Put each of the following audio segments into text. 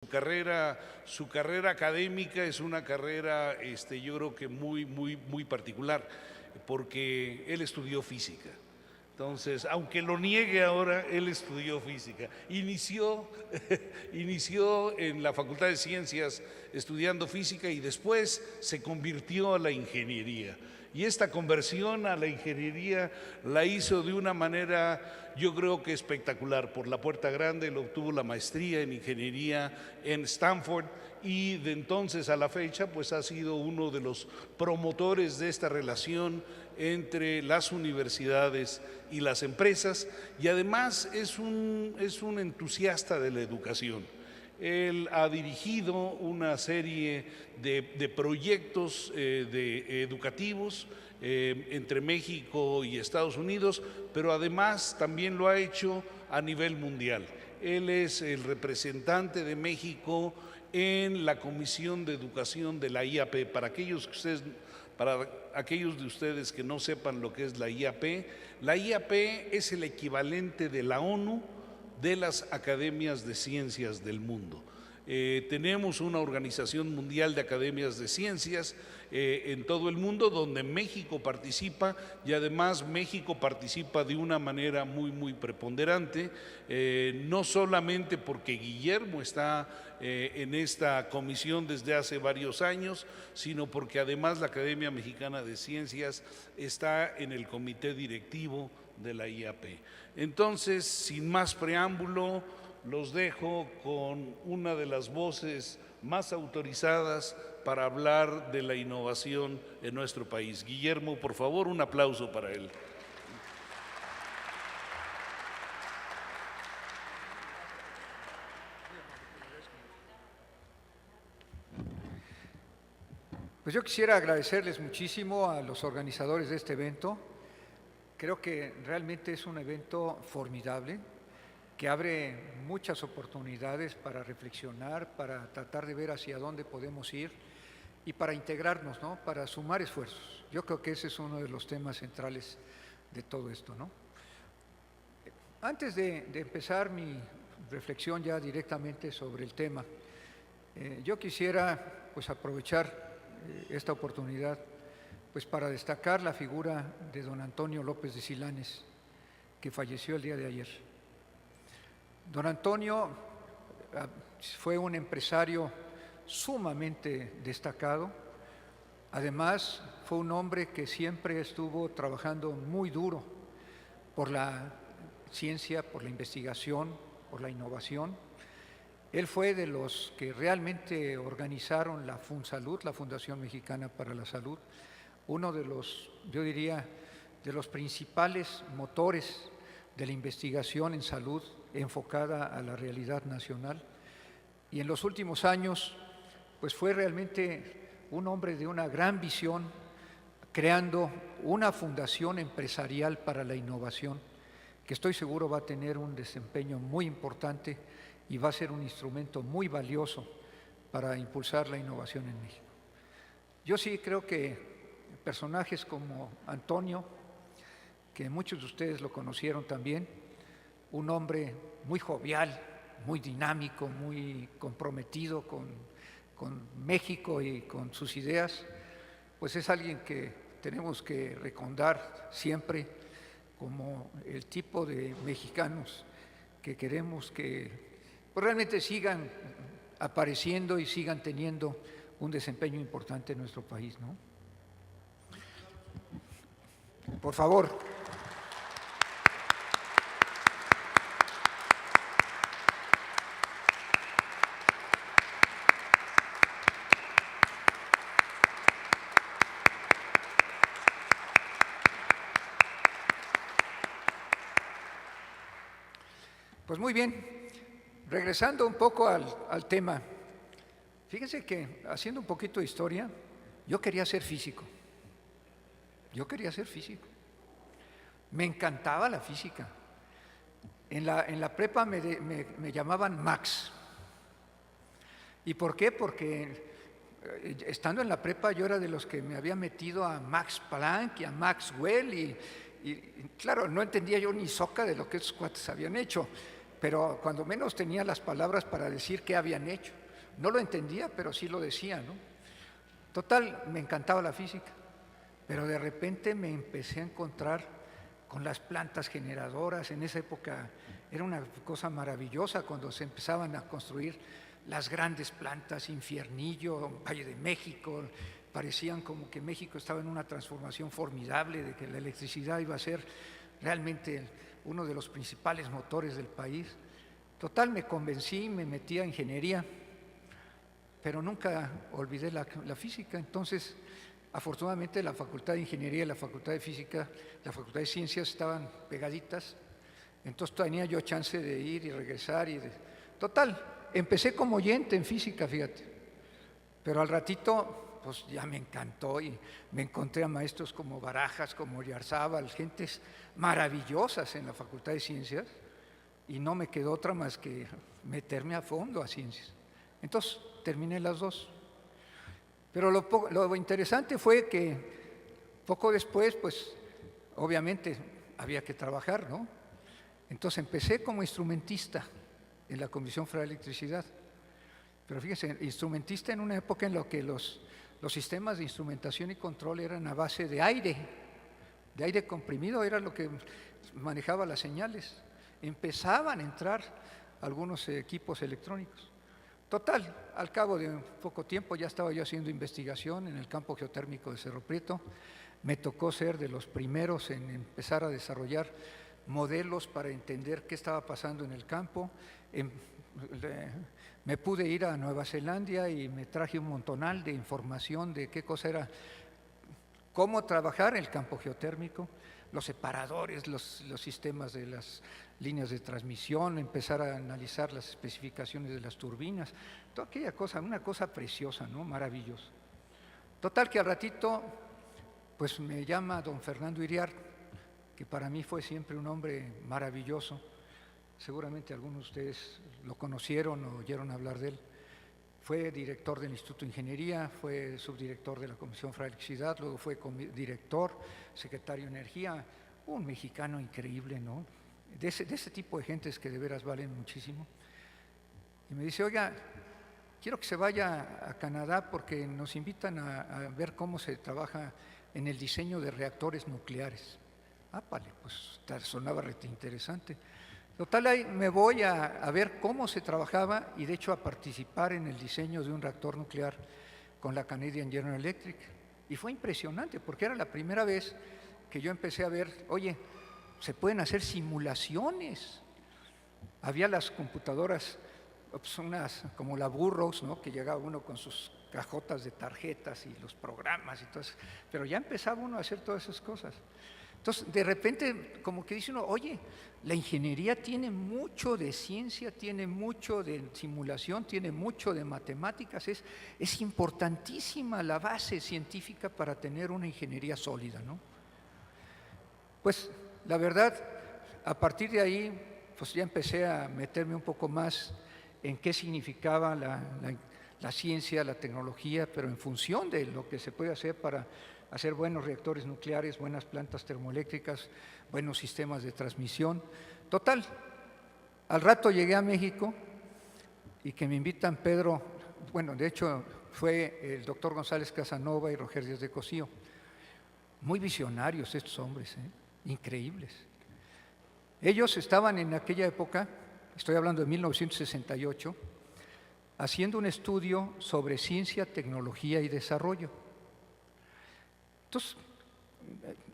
Su carrera académica es una carrera, yo creo que muy particular, porque él estudió física. Entonces, aunque lo niegue ahora, él estudió física. Inició en la Facultad de Ciencias estudiando física y después se convirtió a la ingeniería. Y esta conversión a la ingeniería la hizo de una manera, yo creo que espectacular. Por la puerta grande, él obtuvo la maestría en ingeniería en Stanford y de entonces a la fecha pues ha sido uno de los promotores de esta relación entre las universidades y las empresas, y además es un entusiasta de la educación. Él ha dirigido una serie de proyectos educativos entre México y Estados Unidos, pero además también lo ha hecho a nivel mundial. Él es el representante de México en la Comisión de Educación de la IAP. Para aquellos de ustedes que no sepan lo que es la IAP es el equivalente de la ONU de las academias de ciencias del mundo. Tenemos una organización mundial de academias de ciencias en todo el mundo donde México participa, y además México participa de una manera muy preponderante, no solamente porque Guillermo está en esta comisión desde hace varios años, sino porque además la Academia Mexicana de Ciencias está en el comité directivo de la IAP. Entonces, sin más preámbulo, los dejo con una de las voces más autorizadas para hablar de la innovación en nuestro país. Guillermo, por favor, un aplauso para él. Pues yo quisiera agradecerles muchísimo a los organizadores de este evento. Creo que realmente es un evento formidable que abre muchas oportunidades para reflexionar, para tratar de ver hacia dónde podemos ir y para integrarnos, ¿no? Para sumar esfuerzos. Yo creo que ese es uno de los temas centrales de todo esto, ¿no? Antes de empezar mi reflexión ya directamente sobre el tema, yo quisiera pues aprovechar esta oportunidad pues para destacar la figura de don Antonio López de Silanes, que falleció el día de ayer. Don Antonio fue un empresario sumamente destacado, además fue un hombre que siempre estuvo trabajando muy duro por la ciencia, por la investigación, por la innovación. Él fue de los que realmente organizaron la FunSalud, la Fundación Mexicana para la Salud, uno de los, yo diría, de los principales motores de la investigación en salud enfocada a la realidad nacional. Y en los últimos años, pues fue realmente un hombre de una gran visión, creando una fundación empresarial para la innovación, que estoy seguro va a tener un desempeño muy importante y va a ser un instrumento muy valioso para impulsar la innovación en México. Yo sí creo que personajes como Antonio, que muchos de ustedes lo conocieron también, un hombre muy jovial, muy dinámico, muy comprometido con México y con sus ideas, pues es alguien que tenemos que recordar siempre como el tipo de mexicanos que queremos que pues realmente sigan apareciendo y sigan teniendo un desempeño importante en nuestro país, ¿no? Por favor. Pues muy bien. Regresando un poco al tema, fíjense que haciendo un poquito de historia, yo quería ser físico. Me encantaba la física. En la prepa me llamaban Max. ¿Y por qué? Porque estando en la prepa yo era de los que me había metido a Max Planck y a Maxwell y claro, no entendía yo ni soca de lo que esos cuates habían hecho. pero cuando menos tenía las palabras para decir qué habían hecho. No lo entendía, pero sí lo decía, ¿no? Total, me encantaba la física, pero de repente me empecé a encontrar con las plantas generadoras. En esa época era una cosa maravillosa cuando se empezaban a construir las grandes plantas, Infiernillo, Valle de México. Parecían como que México estaba en una transformación formidable, de que la electricidad iba a ser realmente uno de los principales motores del país. Total, me convencí, me metí a ingeniería, pero nunca olvidé la física. Entonces, afortunadamente, la Facultad de Ingeniería y la Facultad de Física, la Facultad de Ciencias estaban pegaditas, entonces tenía yo chance de ir y regresar. Total, empecé como oyente en física, fíjate, pero al ratito pues ya me encantó y me encontré a maestros como Barajas, como Oyarzábal, gentes maravillosas en la Facultad de Ciencias, y no me quedó otra más que meterme a fondo a ciencias. Entonces terminé las dos. Pero lo interesante fue que poco después, pues obviamente había que trabajar, ¿no? Entonces empecé como instrumentista en la Comisión Federal de Electricidad. Pero fíjense, instrumentista en una época en la que los sistemas de instrumentación y control eran a base de aire comprimido, era lo que manejaba las señales. Empezaban a entrar algunos equipos electrónicos. Total, al cabo de poco tiempo ya estaba yo haciendo investigación en el campo geotérmico de Cerro Prieto. Me tocó ser de los primeros en empezar a desarrollar modelos para entender qué estaba pasando en el campo. Me pude ir a Nueva Zelanda y me traje un montonal de información de qué cosa era, cómo trabajar el campo geotérmico, los separadores, los sistemas de las líneas de transmisión, empezar a analizar las especificaciones de las turbinas, toda aquella cosa, una cosa preciosa, ¿no? Maravillosa. Total que al ratito, pues me llama don Fernando Iriart, que para mí fue siempre un hombre maravilloso. Seguramente algunos de ustedes lo conocieron o oyeron hablar de él. Fue director del Instituto de Ingeniería, fue subdirector de la Comisión Federal de Electricidad, luego fue director, secretario de Energía, un mexicano increíble, ¿no? De ese tipo de gentes que de veras valen muchísimo. Y me dice, oiga, quiero que se vaya a Canadá porque nos invitan a ver cómo se trabaja en el diseño de reactores nucleares. Vale, pues sonaba interesante. Total, ahí me voy a ver cómo se trabajaba y de hecho a participar en el diseño de un reactor nuclear con la Canadian General Electric. Y fue impresionante porque era la primera vez que yo empecé a ver, oye, se pueden hacer simulaciones. Había las computadoras, pues unas como la Burroughs, ¿no? Que llegaba uno con sus cajotas de tarjetas y los programas y todo eso, pero ya empezaba uno a hacer todas esas cosas. Entonces, de repente, como que dice uno, oye, la ingeniería tiene mucho de ciencia, tiene mucho de simulación, tiene mucho de matemáticas, es importantísima la base científica para tener una ingeniería sólida, ¿no? Pues, la verdad, a partir de ahí, pues ya empecé a meterme un poco más en qué significaba la ciencia, la tecnología, pero en función de lo que se puede hacer para hacer buenos reactores nucleares, buenas plantas termoeléctricas, buenos sistemas de transmisión. Total, al rato llegué a México y que me invitan Pedro, bueno, de hecho fue el doctor González Casanova y Roger Díaz de Cosío. Muy visionarios estos hombres, increíbles. Ellos estaban en aquella época, estoy hablando de 1968, haciendo un estudio sobre ciencia, tecnología y desarrollo. Entonces,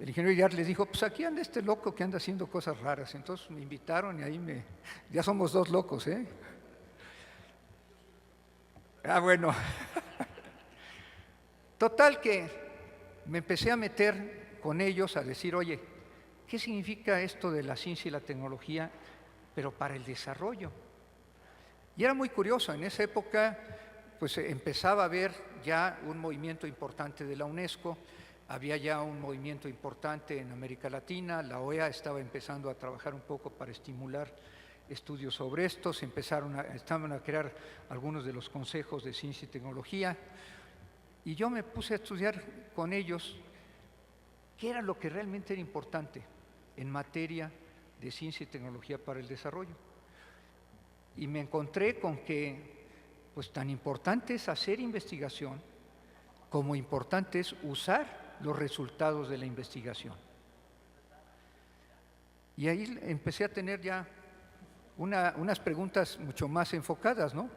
el ingeniero Iriart les dijo, pues aquí anda este loco que anda haciendo cosas raras. Entonces me invitaron y ahí ya somos dos locos, ¿eh? Ah, bueno. Total que me empecé a meter con ellos a decir, oye, ¿qué significa esto de la ciencia y la tecnología, pero para el desarrollo? Y era muy curioso, en esa época pues empezaba a haber ya un movimiento importante de la UNESCO, había ya un movimiento importante en América Latina, la OEA estaba empezando a trabajar un poco para estimular estudios sobre esto, estaban a crear algunos de los consejos de ciencia y tecnología, y yo me puse a estudiar con ellos qué era lo que realmente era importante en materia de ciencia y tecnología para el desarrollo. y me encontré con que pues tan importante es hacer investigación como importante es usar los resultados de la investigación. Y ahí empecé a tener ya unas preguntas mucho más enfocadas, ¿no?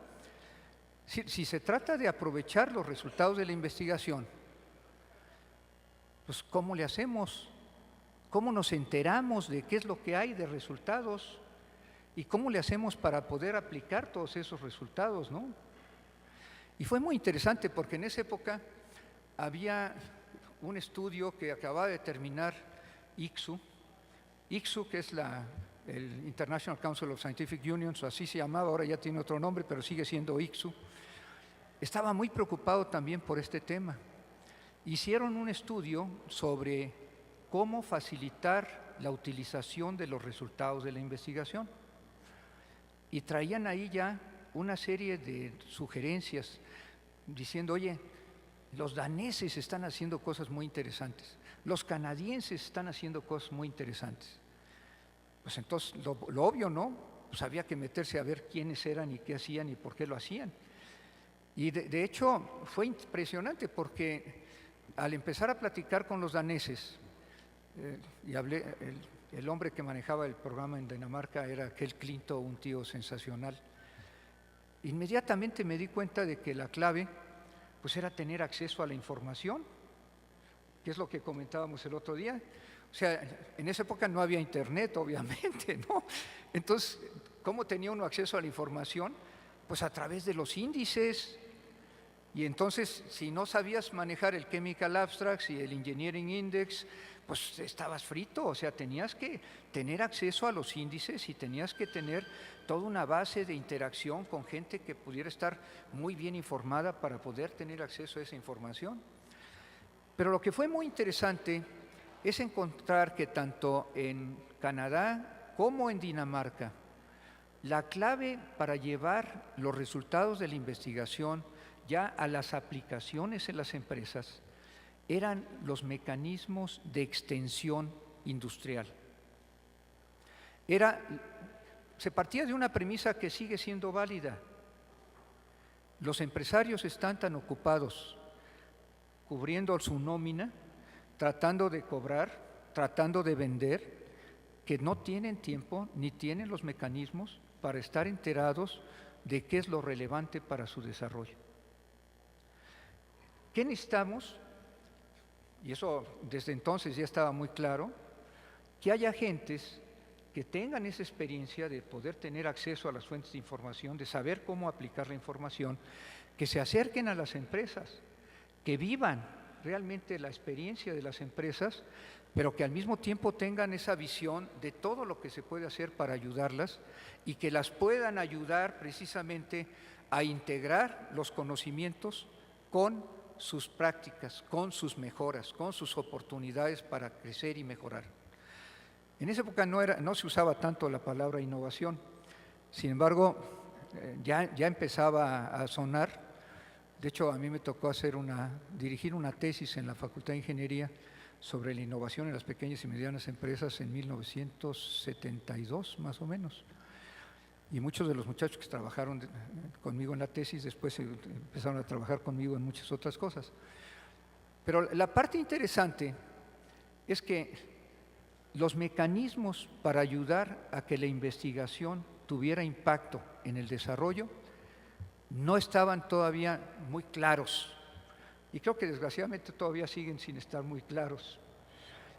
Si se trata de aprovechar los resultados de la investigación, pues ¿cómo le hacemos? ¿Cómo nos enteramos de qué es lo que hay de resultados? ¿Y cómo le hacemos para poder aplicar todos esos resultados, no? Y fue muy interesante porque en esa época había un estudio que acababa de terminar ICSU, que es el International Council of Scientific Unions, así se llamaba, ahora ya tiene otro nombre, pero sigue siendo ICSU. Estaba muy preocupado también por este tema. Hicieron un estudio sobre cómo facilitar la utilización de los resultados de la investigación y traían ahí ya una serie de sugerencias diciendo, oye, los daneses están haciendo cosas muy interesantes, los canadienses están haciendo cosas muy interesantes. Pues entonces, lo obvio, ¿no? Pues había que meterse a ver quiénes eran y qué hacían y por qué lo hacían. Y de hecho fue impresionante porque al empezar a platicar con los daneses, y hablé, el hombre que manejaba el programa en Dinamarca era Kjeld Klinto, un tío sensacional. Inmediatamente me di cuenta de que la clave pues era tener acceso a la información, que es lo que comentábamos el otro día. O sea, en esa época no había internet, obviamente, ¿no? Entonces, ¿cómo tenía uno acceso a la información? Pues a través de los índices. Y entonces, si no sabías manejar el Chemical Abstracts y el Engineering Index, pues estabas frito, o sea, tenías que tener acceso a los índices y tenías que tener toda una base de interacción con gente que pudiera estar muy bien informada para poder tener acceso a esa información. Pero lo que fue muy interesante es encontrar que tanto en Canadá como en Dinamarca, la clave para llevar los resultados de la investigación ya a las aplicaciones en las empresas eran los mecanismos de extensión industrial. Se partía de una premisa que sigue siendo válida. Los empresarios están tan ocupados cubriendo su nómina, tratando de cobrar, tratando de vender, que no tienen tiempo ni tienen los mecanismos para estar enterados de qué es lo relevante para su desarrollo. ¿Qué necesitamos? Y eso desde entonces ya estaba muy claro, que haya agentes que tengan esa experiencia de poder tener acceso a las fuentes de información, de saber cómo aplicar la información, que se acerquen a las empresas, que vivan realmente la experiencia de las empresas, pero que al mismo tiempo tengan esa visión de todo lo que se puede hacer para ayudarlas y que las puedan ayudar precisamente a integrar los conocimientos con sus prácticas, con sus mejoras, con sus oportunidades para crecer y mejorar. En esa época no se usaba tanto la palabra innovación, sin embargo, ya empezaba a sonar. De hecho, a mí me tocó dirigir una tesis en la Facultad de Ingeniería sobre la innovación en las pequeñas y medianas empresas en 1972, más o menos. Y muchos de los muchachos que trabajaron conmigo en la tesis después empezaron a trabajar conmigo en muchas otras cosas. Pero la parte interesante es que los mecanismos para ayudar a que la investigación tuviera impacto en el desarrollo no estaban todavía muy claros. Y creo que desgraciadamente todavía siguen sin estar muy claros.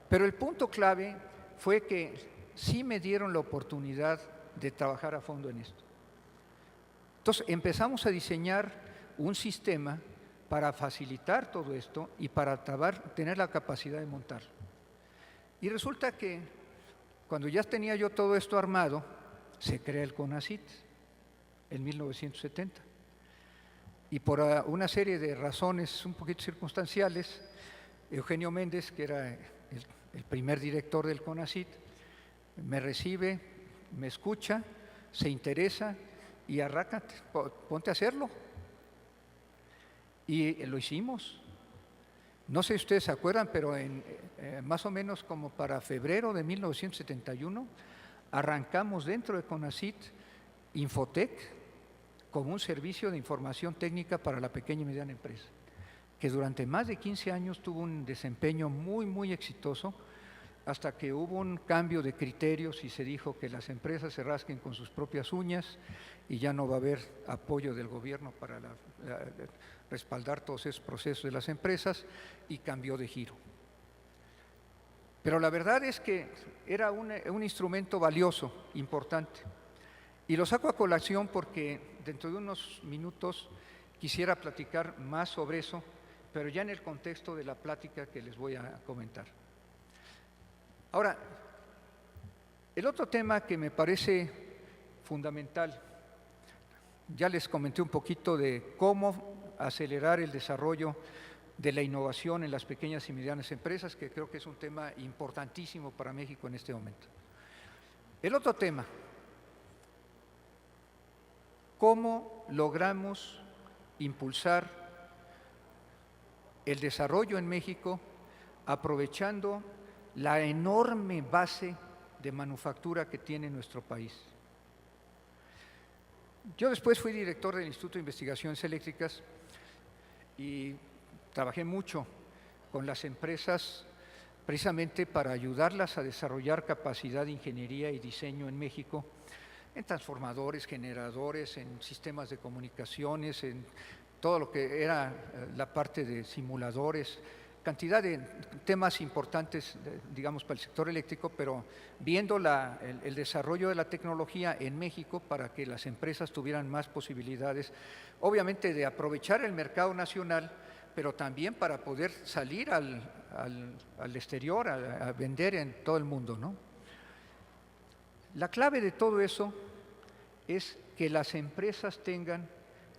Pero el punto clave fue que sí me dieron la oportunidad de trabajar a fondo en esto. Entonces empezamos a diseñar un sistema para facilitar todo esto y para tener la capacidad de montarlo. Y resulta que cuando ya tenía yo todo esto armado, se crea el CONACYT en 1970. Y por una serie de razones un poquito circunstanciales, Eugenio Méndez, que era el primer director del CONACYT, me recibe, me escucha, se interesa y arráncate, ponte a hacerlo. Y lo hicimos. No sé si ustedes se acuerdan, pero más o menos como para febrero de 1971 arrancamos dentro de CONACYT Infotec como un servicio de información técnica para la pequeña y mediana empresa, que durante más de 15 años tuvo un desempeño muy exitoso, hasta que hubo un cambio de criterios y se dijo que las empresas se rasquen con sus propias uñas y ya no va a haber apoyo del gobierno para respaldar todos esos procesos de las empresas, y cambió de giro. Pero la verdad es que era un instrumento valioso, importante. Y lo saco a colación porque dentro de unos minutos quisiera platicar más sobre eso, pero ya en el contexto de la plática que les voy a comentar. Ahora, el otro tema que me parece fundamental, ya les comenté un poquito de cómo acelerar el desarrollo de la innovación en las pequeñas y medianas empresas, que creo que es un tema importantísimo para México en este momento. El otro tema, ¿cómo logramos impulsar el desarrollo en México aprovechando la enorme base de manufactura que tiene nuestro país? Yo después fui director del Instituto de Investigaciones Eléctricas y trabajé mucho con las empresas precisamente para ayudarlas a desarrollar capacidad de ingeniería y diseño en México, en transformadores, generadores, en sistemas de comunicaciones, en todo lo que era la parte de simuladores, cantidad de temas importantes, digamos, para el sector eléctrico, pero viendo el desarrollo de la tecnología en México para que las empresas tuvieran más posibilidades, obviamente de aprovechar el mercado nacional, pero también para poder salir al exterior, a vender en todo el mundo, ¿no? La clave de todo eso es que las empresas tengan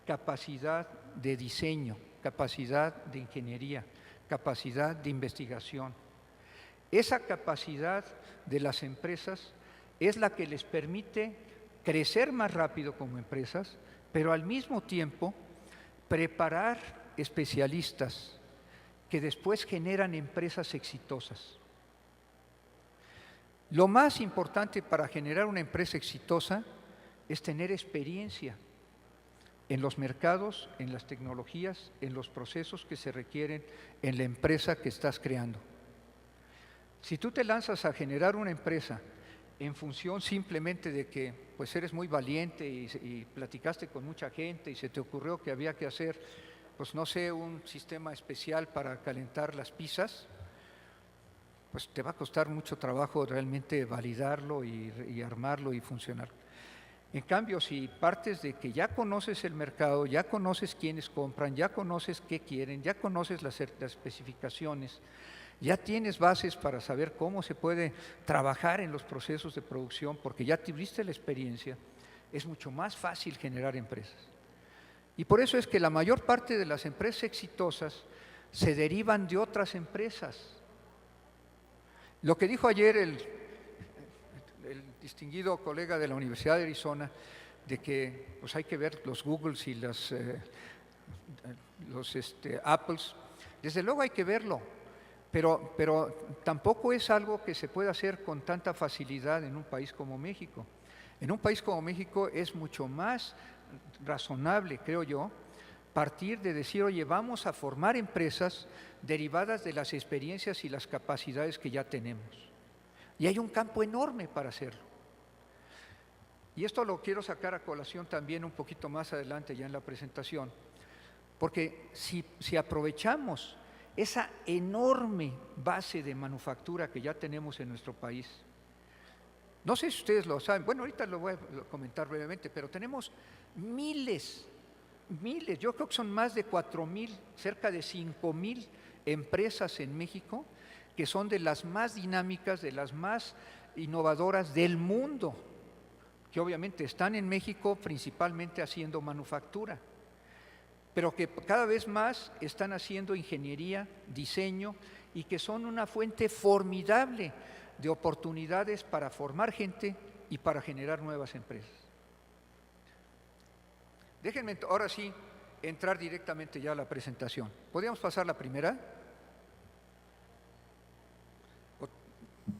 capacidad de diseño, capacidad de ingeniería, capacidad de investigación. Esa capacidad de las empresas es la que les permite crecer más rápido como empresas, pero al mismo tiempo preparar especialistas que después generan empresas exitosas. Lo más importante para generar una empresa exitosa es tener experiencia en los mercados, en las tecnologías, en los procesos que se requieren en la empresa que estás creando. Si tú te lanzas a generar una empresa en función simplemente de que pues eres muy valiente y platicaste con mucha gente y se te ocurrió que había que hacer, pues no sé, un sistema especial para calentar las pizzas, pues te va a costar mucho trabajo realmente validarlo y armarlo y funcionar. En cambio, si partes de que ya conoces el mercado, ya conoces quiénes compran, ya conoces qué quieren, ya conoces las especificaciones, ya tienes bases para saber cómo se puede trabajar en los procesos de producción, porque ya tuviste la experiencia, es mucho más fácil generar empresas. Y por eso es que la mayor parte de las empresas exitosas se derivan de otras empresas. Lo que dijo ayer el distinguido colega de la Universidad de Arizona, de que pues hay que ver los Googles y los Apples, desde luego hay que verlo, pero tampoco es algo que se pueda hacer con tanta facilidad en un país como México. En un país como México es mucho más razonable, creo yo, partir de decir, oye, vamos a formar empresas derivadas de las experiencias y las capacidades que ya tenemos. Y hay un campo enorme para hacerlo. Y esto lo quiero sacar a colación también un poquito más adelante ya en la presentación, porque si aprovechamos esa enorme base de manufactura que ya tenemos en nuestro país, no sé si ustedes lo saben, bueno, ahorita lo voy a comentar brevemente, pero tenemos miles, yo creo que son más de 4,000, cerca de 5,000 empresas en México que son de las más dinámicas, de las más innovadoras del mundo, que obviamente están en México principalmente haciendo manufactura, pero que cada vez más están haciendo ingeniería, diseño, y que son una fuente formidable de oportunidades para formar gente y para generar nuevas empresas. Déjenme ahora sí entrar directamente ya a la presentación. ¿Podríamos pasar la primera?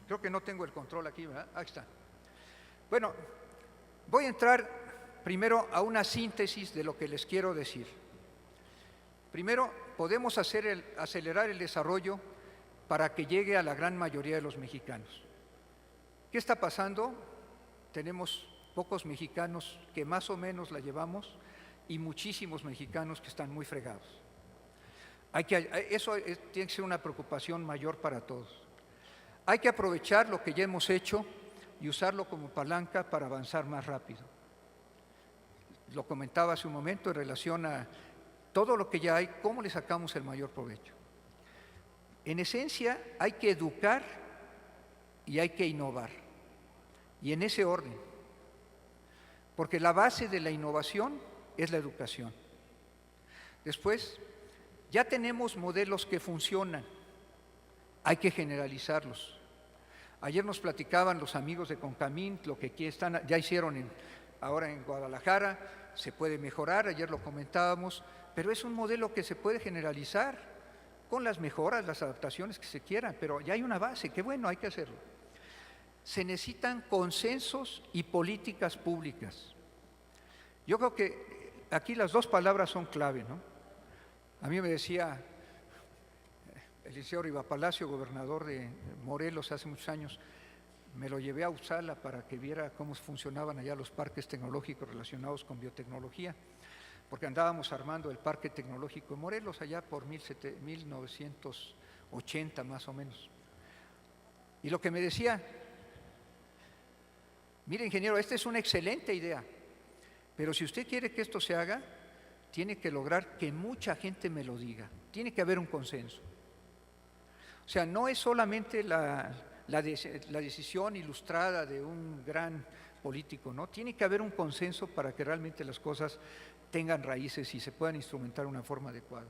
Creo que no tengo el control aquí, ¿verdad? Ahí está. Bueno, voy a entrar primero a una síntesis de lo que les quiero decir. Primero, podemos acelerar el desarrollo para que llegue a la gran mayoría de los mexicanos. ¿Qué está pasando? Tenemos pocos mexicanos que más o menos la llevamos y muchísimos mexicanos que están muy fregados. Eso tiene que ser una preocupación mayor para todos. Hay que aprovechar lo que ya hemos hecho y usarlo como palanca para avanzar más rápido. Lo comentaba hace un momento en relación a todo lo que ya hay, cómo le sacamos el mayor provecho. En esencia, hay que educar y hay que innovar, y en ese orden, porque la base de la innovación es la educación. Después, ya tenemos modelos que funcionan, hay que generalizarlos. Ayer nos platicaban los amigos de Concamín lo que aquí ya hicieron ahora en Guadalajara, se puede mejorar, ayer lo comentábamos, pero es un modelo que se puede generalizar con las mejoras, las adaptaciones que se quieran, pero ya hay una base, qué bueno, hay que hacerlo. Se necesitan consensos y políticas públicas. Yo creo que aquí las dos palabras son clave, ¿no? A mí me decía el licenciado Rivapalacio, gobernador de Morelos hace muchos años, me lo llevé a Uppsala para que viera cómo funcionaban allá los parques tecnológicos relacionados con biotecnología, porque andábamos armando el Parque Tecnológico de Morelos allá por 1980 más o menos. Y lo que me decía, mire ingeniero, esta es una excelente idea, pero si usted quiere que esto se haga, tiene que lograr que mucha gente me lo diga, tiene que haber un consenso. O sea, no es solamente la decisión ilustrada de un gran político, ¿no? Tiene que haber un consenso para que realmente las cosas tengan raíces y se puedan instrumentar de una forma adecuada.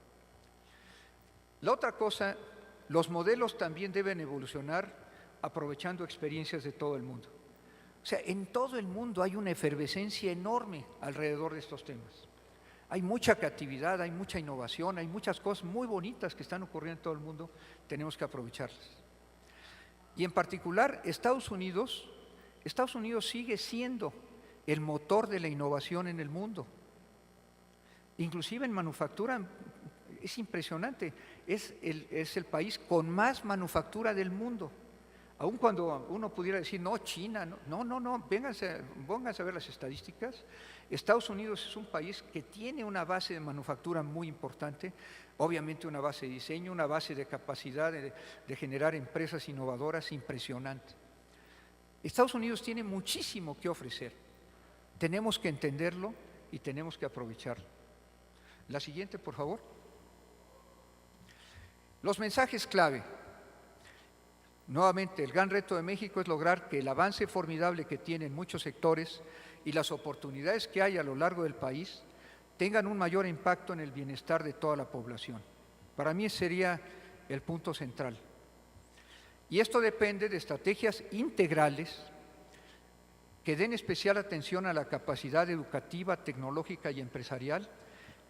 La otra cosa, los modelos también deben evolucionar aprovechando experiencias de todo el mundo. O sea, en todo el mundo hay una efervescencia enorme alrededor de estos temas. Hay mucha creatividad, hay mucha innovación, hay muchas cosas muy bonitas que están ocurriendo en todo el mundo, tenemos que aprovecharlas. Y en particular, Estados Unidos sigue siendo el motor de la innovación en el mundo. Inclusive en manufactura, es impresionante, es el país con más manufactura del mundo. Aun cuando uno pudiera decir, no, China, no, pónganse a ver las estadísticas. Estados Unidos es un país que tiene una base de manufactura muy importante, obviamente una base de diseño, una base de capacidad de generar empresas innovadoras impresionante. Estados Unidos tiene muchísimo que ofrecer, tenemos que entenderlo y tenemos que aprovecharlo. La siguiente, por favor. Los mensajes clave. Nuevamente, el gran reto de México es lograr que el avance formidable que tienen muchos sectores y las oportunidades que hay a lo largo del país tengan un mayor impacto en el bienestar de toda la población. Para mí ese sería el punto central. Y esto depende de estrategias integrales que den especial atención a la capacidad educativa, tecnológica y empresarial,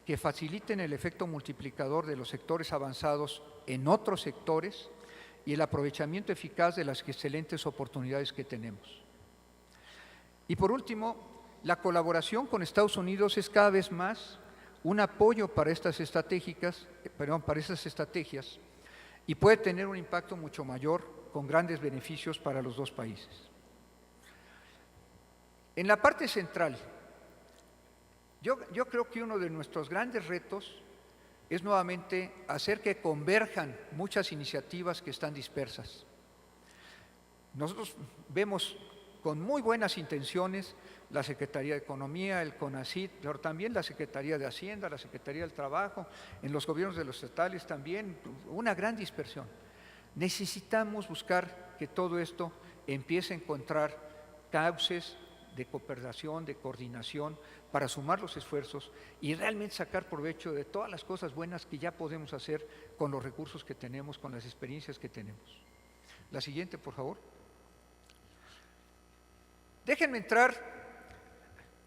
que faciliten el efecto multiplicador de los sectores avanzados en otros sectores y el aprovechamiento eficaz de las excelentes oportunidades que tenemos. Y por último, la colaboración con Estados Unidos es cada vez más un apoyo para estas estrategias y puede tener un impacto mucho mayor con grandes beneficios para los dos países. En la parte central, yo creo que uno de nuestros grandes retos es nuevamente hacer que converjan muchas iniciativas que están dispersas. Nosotros vemos con muy buenas intenciones la Secretaría de Economía, el CONACYT, pero también la Secretaría de Hacienda, la Secretaría del Trabajo, en los gobiernos de los estatales también, una gran dispersión. Necesitamos buscar que todo esto empiece a encontrar cauces de cooperación, de coordinación, para sumar los esfuerzos y realmente sacar provecho de todas las cosas buenas que ya podemos hacer con los recursos que tenemos, con las experiencias que tenemos. La siguiente, por favor. Déjenme entrar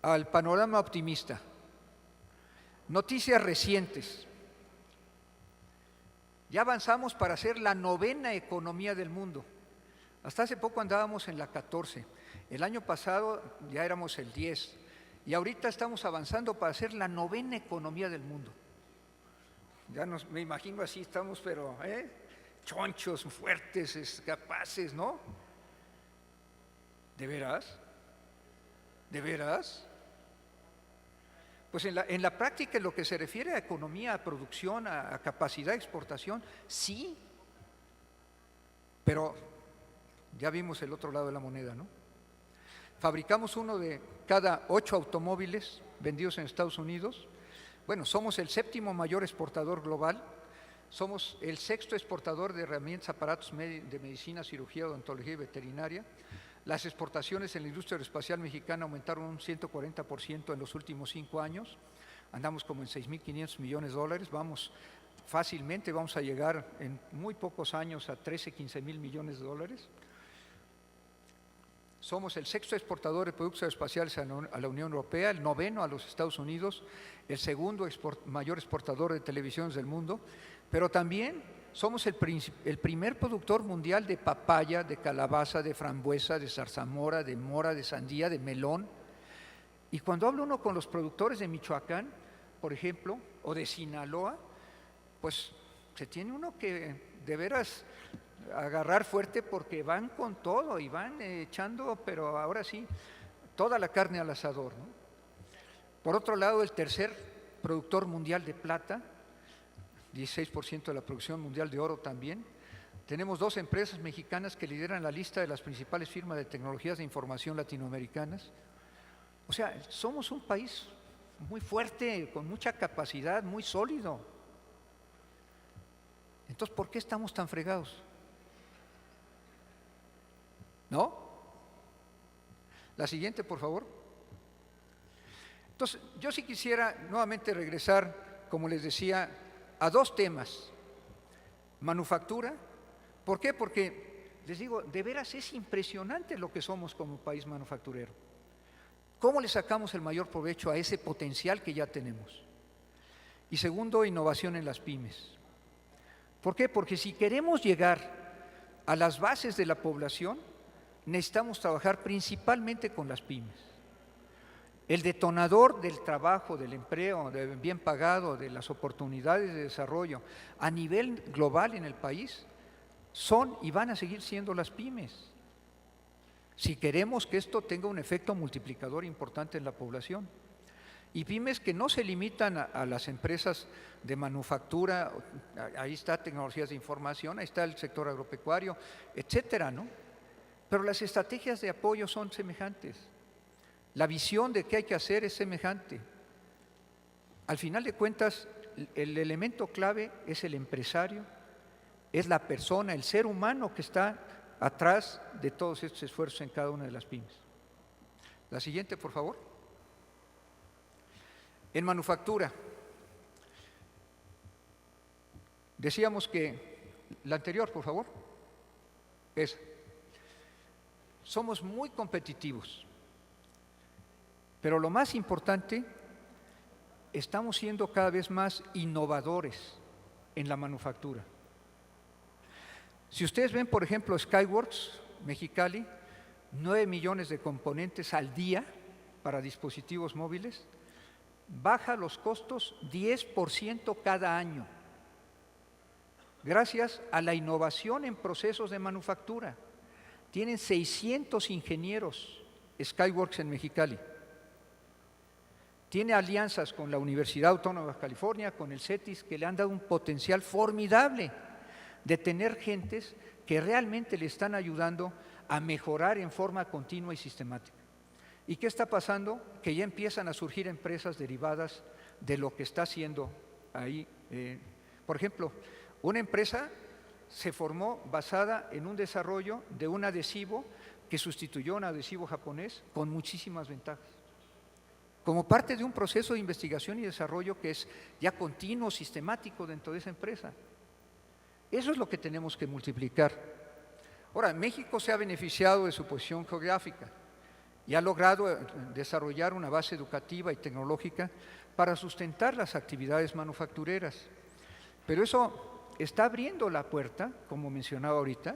al panorama optimista. Noticias recientes. Ya avanzamos para ser la 9ª economía del mundo. Hasta hace poco andábamos en la 14. El año pasado ya éramos el 10. Y ahorita estamos avanzando para ser la 9ª economía del mundo. Me imagino así estamos, pero chonchos, fuertes, capaces, ¿no? ¿De veras? ¿De veras? Pues en la práctica, en lo que se refiere a economía, a producción, a capacidad de exportación, sí. Pero ya vimos el otro lado de la moneda, ¿no? Fabricamos uno de cada 8 automóviles vendidos en Estados Unidos. Bueno, somos el 7º mayor exportador global. Somos el 6º exportador de herramientas, aparatos de medicina, cirugía, odontología y veterinaria. Las exportaciones en la industria aeroespacial mexicana aumentaron un 140% en los últimos 5 años. Andamos como en $6,500 millones. Vamos fácilmente, vamos a llegar en muy pocos años a 13, 15 mil millones de dólares. Somos el 6º exportador de productos aeroespaciales a la Unión Europea, el 9º a los Estados Unidos, el 2º mayor exportador de televisiones del mundo, pero también somos el primer productor mundial de papaya, de calabaza, de frambuesa, de zarzamora, de mora, de sandía, de melón. Y cuando habla uno con los productores de Michoacán, por ejemplo, o de Sinaloa, pues se tiene uno que de veras agarrar fuerte porque van con todo y van echando, pero ahora sí, toda la carne al asador, ¿no? Por otro lado, el tercer productor mundial de plata, 16% de la producción mundial de oro también. Tenemos 2 empresas mexicanas que lideran la lista de las principales firmas de tecnologías de información latinoamericanas. O sea, somos un país muy fuerte, con mucha capacidad, muy sólido. Entonces, ¿por qué estamos tan fregados? ¿No? La siguiente, por favor. Entonces, yo sí quisiera nuevamente regresar, como les decía, a 2 temas. Manufactura. ¿Por qué? Porque, les digo, de veras es impresionante lo que somos como país manufacturero. ¿Cómo le sacamos el mayor provecho a ese potencial que ya tenemos? Y segundo, innovación en las pymes. ¿Por qué? Porque si queremos llegar a las bases de la población, necesitamos trabajar principalmente con las pymes. El detonador del trabajo, del empleo, del bien pagado, de las oportunidades de desarrollo a nivel global en el país son y van a seguir siendo las pymes. Si queremos que esto tenga un efecto multiplicador importante en la población. Y pymes que no se limitan a las empresas de manufactura, ahí está tecnologías de información, ahí está el sector agropecuario, etcétera, ¿no? Pero las estrategias de apoyo son semejantes. La visión de qué hay que hacer es semejante. Al final de cuentas, el elemento clave es el empresario, es la persona, el ser humano que está atrás de todos estos esfuerzos en cada una de las pymes. La siguiente, por favor. En manufactura, decíamos que, la anterior, por favor, somos muy competitivos, pero lo más importante, estamos siendo cada vez más innovadores en la manufactura. Si ustedes ven, por ejemplo, Skyworks, Mexicali, 9 millones de componentes al día para dispositivos móviles, baja los costos 10% cada año, gracias a la innovación en procesos de manufactura. Tienen 600 ingenieros Skyworks en Mexicali. Tiene alianzas con la Universidad Autónoma de California, con el CETIS, que le han dado un potencial formidable de tener gentes que realmente le están ayudando a mejorar en forma continua y sistemática. ¿Y qué está pasando? Que ya empiezan a surgir empresas derivadas de lo que está haciendo ahí. Por ejemplo, una empresa se formó basada en un desarrollo de un adhesivo que sustituyó a un adhesivo japonés con muchísimas ventajas, como parte de un proceso de investigación y desarrollo que es ya continuo, sistemático dentro de esa empresa. Eso es lo que tenemos que multiplicar. Ahora, México se ha beneficiado de su posición geográfica y ha logrado desarrollar una base educativa y tecnológica para sustentar las actividades manufactureras. Pero eso está abriendo la puerta, como mencionaba ahorita,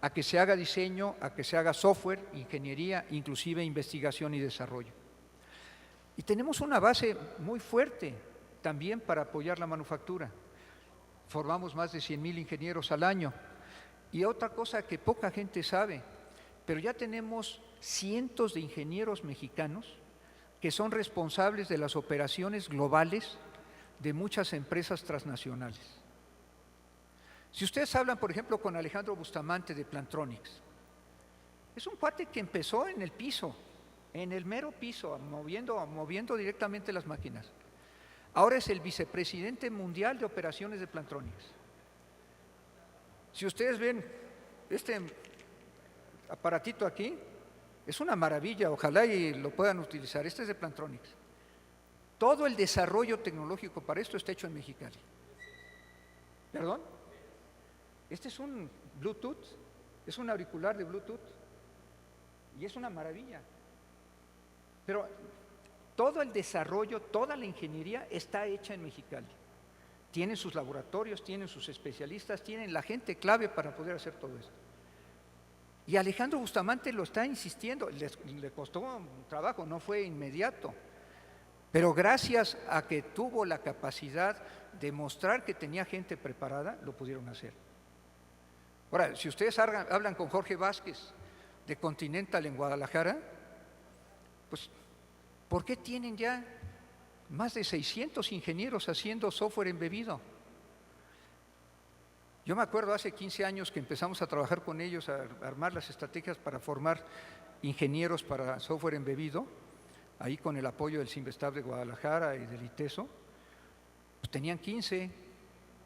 a que se haga diseño, a que se haga software, ingeniería, inclusive investigación y desarrollo. Y tenemos una base muy fuerte también para apoyar la manufactura. Formamos más de 100,000 ingenieros al año. Y otra cosa que poca gente sabe, pero ya tenemos cientos de ingenieros mexicanos que son responsables de las operaciones globales de muchas empresas transnacionales. Si ustedes hablan, por ejemplo, con Alejandro Bustamante de Plantronics, es un cuate que empezó en el piso, en el mero piso, moviendo directamente las máquinas. Ahora es el vicepresidente mundial de operaciones de Plantronics. Si ustedes ven este aparatito aquí, es una maravilla, ojalá y lo puedan utilizar. Este es de Plantronics. Todo el desarrollo tecnológico para esto está hecho en Mexicali. ¿Perdón? Este es un Bluetooth, es un auricular de Bluetooth y es una maravilla. Pero todo el desarrollo, toda la ingeniería está hecha en Mexicali. Tienen sus laboratorios, tienen sus especialistas, tienen la gente clave para poder hacer todo esto. Y Alejandro Bustamante lo está insistiendo, le costó un trabajo, no fue inmediato, pero gracias a que tuvo la capacidad de mostrar que tenía gente preparada, lo pudieron hacer. Ahora, si ustedes hablan con Jorge Vázquez de Continental en Guadalajara, pues, ¿por qué tienen ya más de 600 ingenieros haciendo software embebido? Yo me acuerdo hace 15 años que empezamos a trabajar con ellos, a armar las estrategias para formar ingenieros para software embebido, ahí con el apoyo del Cinvestav de Guadalajara y del ITESO, pues tenían 15,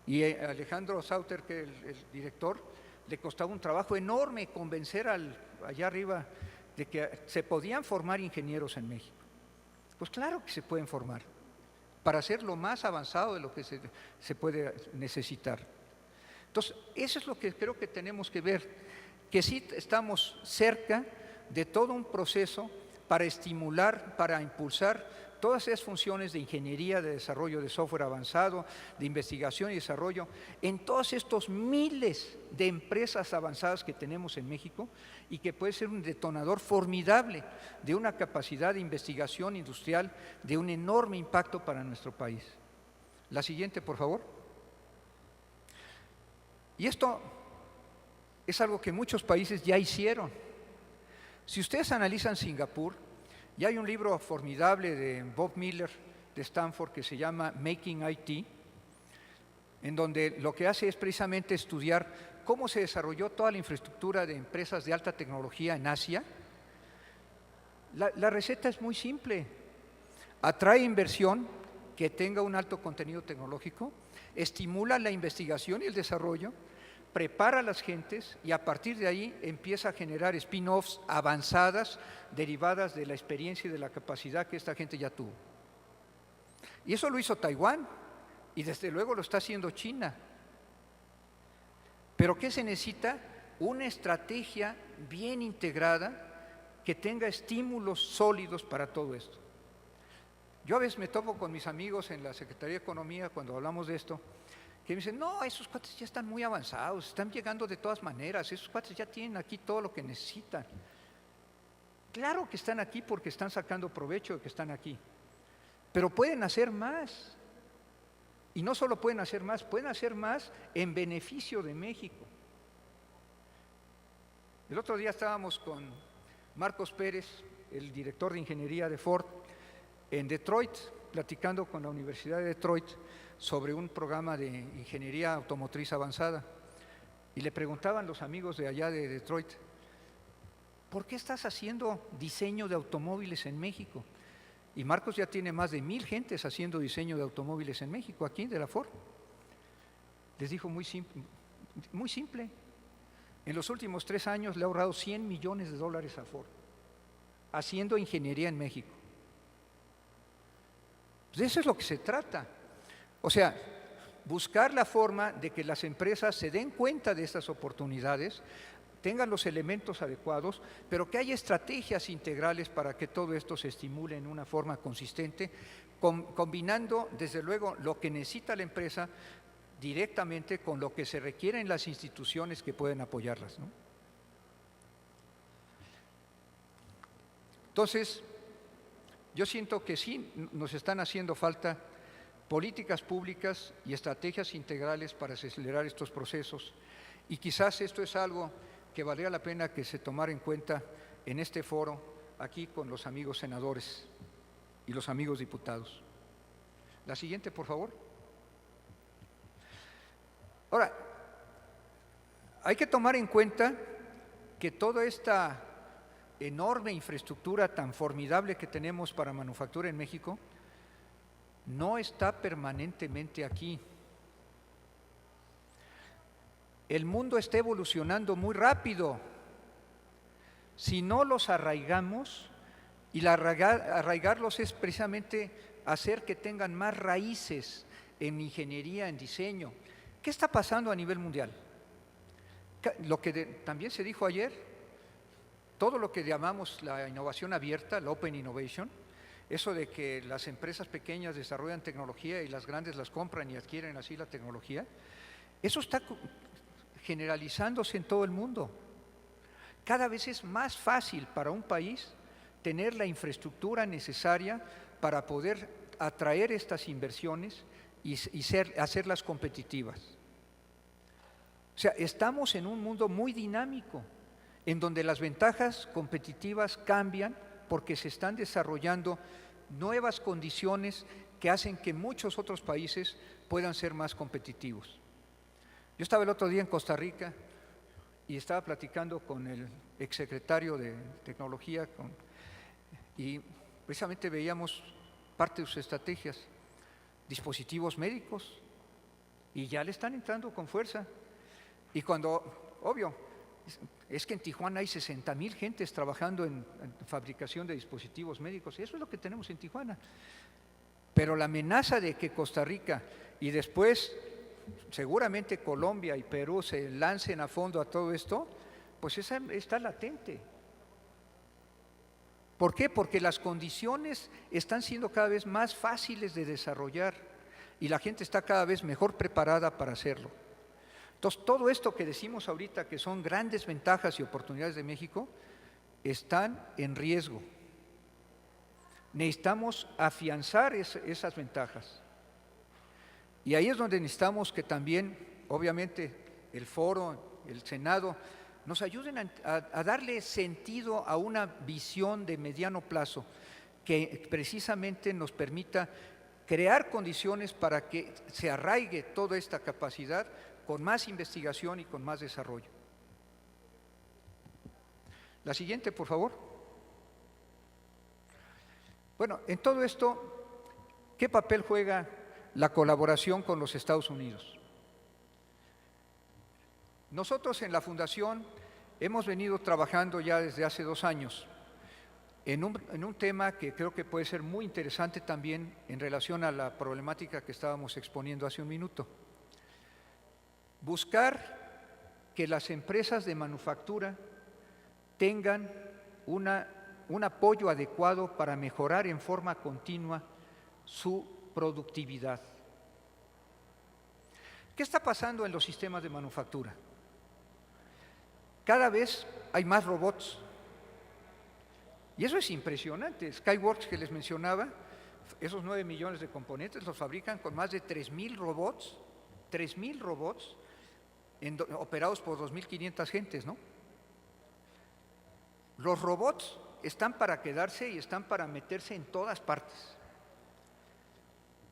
y Alejandro Sauter, que es el director, le costaba un trabajo enorme convencer allá arriba de que se podían formar ingenieros en México. Pues claro que se pueden formar, para hacer lo más avanzado de lo que se puede necesitar. Entonces, eso es lo que creo que tenemos que ver, que sí estamos cerca de todo un proceso para estimular, para impulsar todas esas funciones de ingeniería, de desarrollo de software avanzado, de investigación y desarrollo, en todos estos miles de empresas avanzadas que tenemos en México y que puede ser un detonador formidable de una capacidad de investigación industrial de un enorme impacto para nuestro país. La siguiente, por favor. Y esto es algo que muchos países ya hicieron. Si ustedes analizan Singapur, ya hay un libro formidable de Bob Miller de Stanford que se llama Making IT, en donde lo que hace es precisamente estudiar cómo se desarrolló toda la infraestructura de empresas de alta tecnología en Asia. La receta es muy simple: atrae inversión que tenga un alto contenido tecnológico, estimula la investigación y el desarrollo, prepara a las gentes y a partir de ahí empieza a generar spin-offs avanzadas derivadas de la experiencia y de la capacidad que esta gente ya tuvo. Y eso lo hizo Taiwán y desde luego lo está haciendo China. Pero ¿qué se necesita? Una estrategia bien integrada que tenga estímulos sólidos para todo esto. Yo a veces me topo con mis amigos en la Secretaría de Economía cuando hablamos de esto, que me dicen, no, esos cuates ya están muy avanzados, están llegando de todas maneras, esos cuates ya tienen aquí todo lo que necesitan. Claro que están aquí porque están sacando provecho de que están aquí, pero pueden hacer más. Y no solo pueden hacer más en beneficio de México. El otro día estábamos con Marcos Pérez, el director de ingeniería de Ford, en Detroit, platicando con la Universidad de Detroit sobre un programa de ingeniería automotriz avanzada. Y le preguntaban los amigos de allá de Detroit, ¿por qué estás haciendo diseño de automóviles en México? Y Marcos ya tiene más de 1,000 gentes haciendo diseño de automóviles en México, aquí de la Ford. Les dijo muy simple. En los últimos 3 años le ha ahorrado $100 millones a Ford, haciendo ingeniería en México. De eso es lo que se trata. O sea, buscar la forma de que las empresas se den cuenta de estas oportunidades, tengan los elementos adecuados, pero que haya estrategias integrales para que todo esto se estimule en una forma consistente, combinando desde luego lo que necesita la empresa directamente con lo que se requiere en las instituciones que pueden apoyarlas, ¿no? Entonces, yo siento que sí nos están haciendo falta políticas públicas y estrategias integrales para acelerar estos procesos. Y quizás esto es algo que valdría la pena que se tomara en cuenta en este foro, aquí con los amigos senadores y los amigos diputados. La siguiente, por favor. Ahora, hay que tomar en cuenta que toda esta enorme infraestructura tan formidable que tenemos para manufactura en México no está permanentemente aquí. El mundo está evolucionando muy rápido. Si no los arraigamos, y arraigarlos es precisamente hacer que tengan más raíces en ingeniería, en diseño. ¿Qué está pasando a nivel mundial? Lo que también se dijo ayer, todo lo que llamamos la innovación abierta, la Open Innovation, eso de que las empresas pequeñas desarrollan tecnología y las grandes las compran y adquieren así la tecnología, eso está generalizándose en todo el mundo. Cada vez es más fácil para un país tener la infraestructura necesaria para poder atraer estas inversiones y hacerlas competitivas. O sea, estamos en un mundo muy dinámico, en donde las ventajas competitivas cambian porque se están desarrollando nuevas condiciones que hacen que muchos otros países puedan ser más competitivos. Yo estaba el otro día en Costa Rica y estaba platicando con el exsecretario de Tecnología y precisamente veíamos parte de sus estrategias, dispositivos médicos, y ya le están entrando con fuerza. Y cuando, obvio, es que en Tijuana hay 60,000 gentes trabajando en fabricación de dispositivos médicos, y eso es lo que tenemos en Tijuana. Pero la amenaza de que Costa Rica y después seguramente Colombia y Perú se lancen a fondo a todo esto, pues esa está latente. ¿Por qué? Porque las condiciones están siendo cada vez más fáciles de desarrollar y la gente está cada vez mejor preparada para hacerlo. Entonces, todo esto que decimos ahorita, que son grandes ventajas y oportunidades de México, están en riesgo. Necesitamos afianzar esas ventajas. Y ahí es donde necesitamos que también, obviamente, el foro, el Senado, nos ayuden a darle sentido a una visión de mediano plazo que precisamente nos permita crear condiciones para que se arraigue toda esta capacidad con más investigación y con más desarrollo. La siguiente, por favor. Bueno, en todo esto, ¿qué papel juega la colaboración con los Estados Unidos? Nosotros en la Fundación hemos venido trabajando ya desde hace 2 años en un tema que creo que puede ser muy interesante también en relación a la problemática que estábamos exponiendo hace un minuto. Buscar que las empresas de manufactura tengan un apoyo adecuado para mejorar en forma continua su productividad. ¿Qué está pasando en los sistemas de manufactura? Cada vez hay más robots. Y eso es impresionante. Skyworks, que les mencionaba, esos 9 millones de componentes los fabrican con más de 3,000 robots, 3,000 robots operados por 2,500 gentes, ¿no? Los robots están para quedarse y están para meterse en todas partes.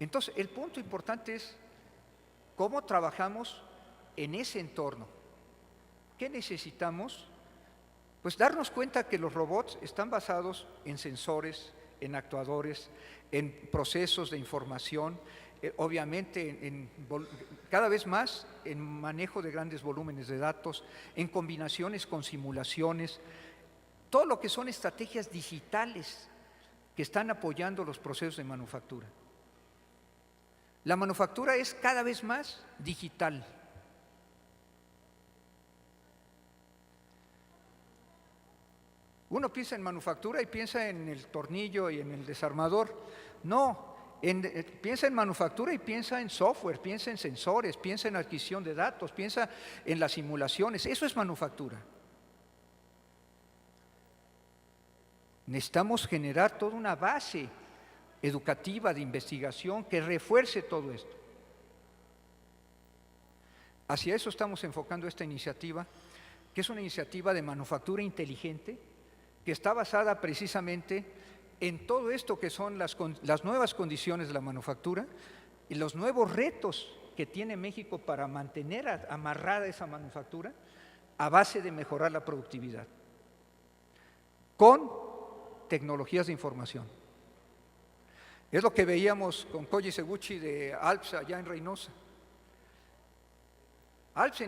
Entonces, el punto importante es cómo trabajamos en ese entorno. ¿Qué necesitamos? Pues darnos cuenta que los robots están basados en sensores, en actuadores, en procesos de información, obviamente cada vez más en manejo de grandes volúmenes de datos, en combinaciones con simulaciones, todo lo que son estrategias digitales que están apoyando los procesos de manufactura. La manufactura es cada vez más digital. Uno piensa en manufactura y piensa en el tornillo y en el desarmador. No, piensa en manufactura y piensa en software, piensa en sensores, piensa en adquisición de datos, piensa en las simulaciones. Eso es manufactura. Necesitamos generar toda una base educativa de investigación que refuerce todo esto. Hacia eso estamos enfocando esta iniciativa, que es una iniciativa de manufactura inteligente, que está basada precisamente en todo esto que son las nuevas condiciones de la manufactura y los nuevos retos que tiene México para mantener amarrada esa manufactura a base de mejorar la productividad con tecnologías de información. Es lo que veíamos con Koji Seguchi de Alps allá en Reynosa. Alps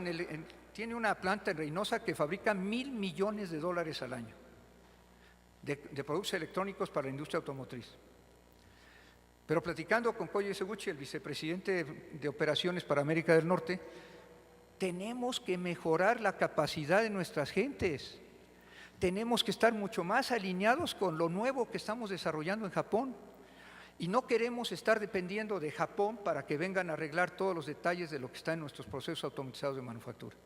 tiene una planta en Reynosa que fabrica $1,000 millones al año de productos electrónicos para la industria automotriz. Pero platicando con Koji Seguchi, el vicepresidente de operaciones para América del Norte, tenemos que mejorar la capacidad de nuestras gentes. Tenemos que estar mucho más alineados con lo nuevo que estamos desarrollando en Japón. Y no queremos estar dependiendo de Japón para que vengan a arreglar todos los detalles de lo que está en nuestros procesos automatizados de manufactura.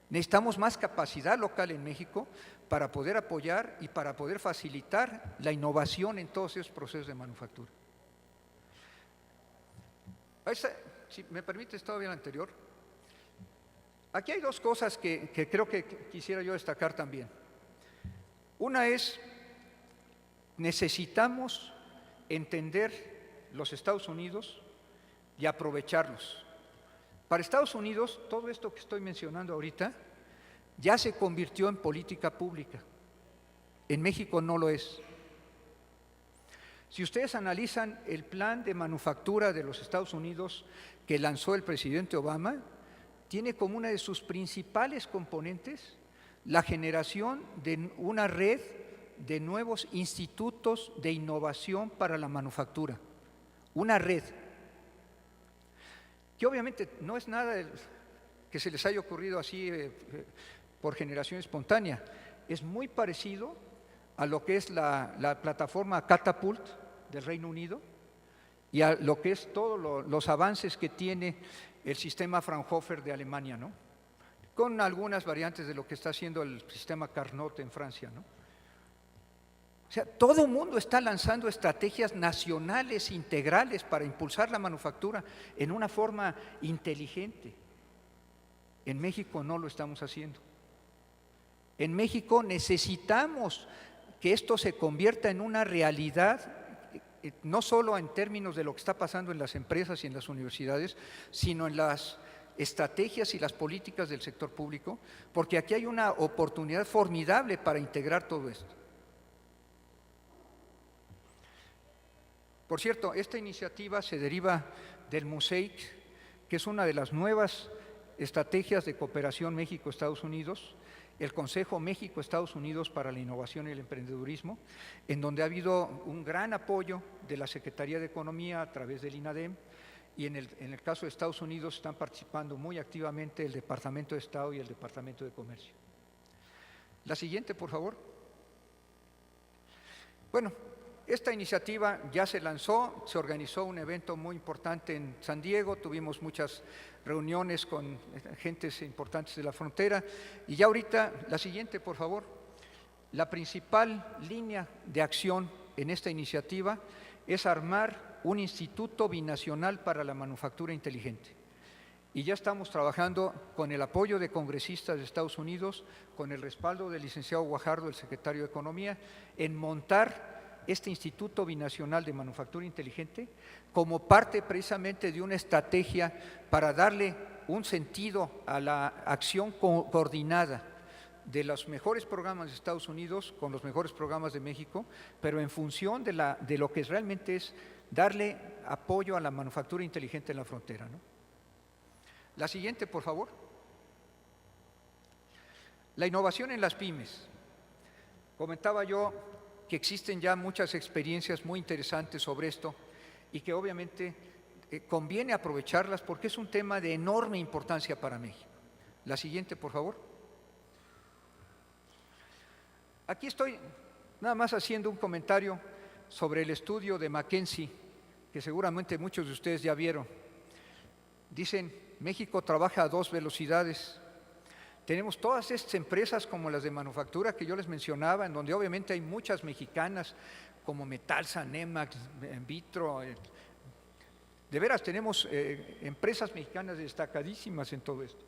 Necesitamos más capacidad local en México para poder apoyar y para poder facilitar la innovación en todos esos procesos de manufactura. Si me permites todavía la anterior, aquí hay dos cosas que creo que quisiera yo destacar también. Una es, necesitamos entender los Estados Unidos y aprovecharlos. Para Estados Unidos, todo esto que estoy mencionando ahorita ya se convirtió en política pública. En México no lo es. Si ustedes analizan el plan de manufactura de los Estados Unidos que lanzó el presidente Obama, tiene como una de sus principales componentes la generación de una red de nuevos institutos de innovación para la manufactura. Una red que obviamente no es nada que se les haya ocurrido así por generación espontánea. Es muy parecido a lo que es la plataforma Catapult del Reino Unido y a lo que es todos los avances que tiene el sistema Fraunhofer de Alemania, ¿no? Con algunas variantes de lo que está haciendo el sistema Carnot en Francia, ¿no? O sea, todo el mundo está lanzando estrategias nacionales integrales para impulsar la manufactura en una forma inteligente. En México no lo estamos haciendo. En México necesitamos que esto se convierta en una realidad, no solo en términos de lo que está pasando en las empresas y en las universidades, sino en las estrategias y las políticas del sector público, porque aquí hay una oportunidad formidable para integrar todo esto. Por cierto, esta iniciativa se deriva del MUSEIC, que es una de las nuevas estrategias de cooperación México-Estados Unidos, el Consejo México-Estados Unidos para la Innovación y el Emprendedurismo, en donde ha habido un gran apoyo de la Secretaría de Economía a través del INADEM, y en el caso de Estados Unidos están participando muy activamente el Departamento de Estado y el Departamento de Comercio. La siguiente, por favor. Bueno, esta iniciativa ya se lanzó, se organizó un evento muy importante en San Diego, tuvimos muchas reuniones con gentes importantes de la frontera y ya ahorita, la siguiente por favor, la principal línea de acción en esta iniciativa es armar un instituto binacional para la manufactura inteligente. Y ya estamos trabajando con el apoyo de congresistas de Estados Unidos, con el respaldo del licenciado Guajardo, el secretario de Economía, en montar este Instituto Binacional de Manufactura Inteligente como parte precisamente de una estrategia para darle un sentido a la acción coordinada de los mejores programas de Estados Unidos con los mejores programas de México, pero en función de lo que realmente es darle apoyo a la manufactura inteligente en la frontera, ¿no? La siguiente, por favor. La innovación en las pymes. Comentaba yo que existen ya muchas experiencias muy interesantes sobre esto y que obviamente conviene aprovecharlas porque es un tema de enorme importancia para México. La siguiente, por favor. Aquí estoy nada más haciendo un comentario sobre el estudio de McKinsey, que seguramente muchos de ustedes ya vieron. Dicen, México trabaja a 2 velocidades. Tenemos todas estas empresas como las de manufactura que yo les mencionaba, en donde obviamente hay muchas mexicanas, como Metalsa, Nemax, Vitro. De veras, tenemos empresas mexicanas destacadísimas en todo esto,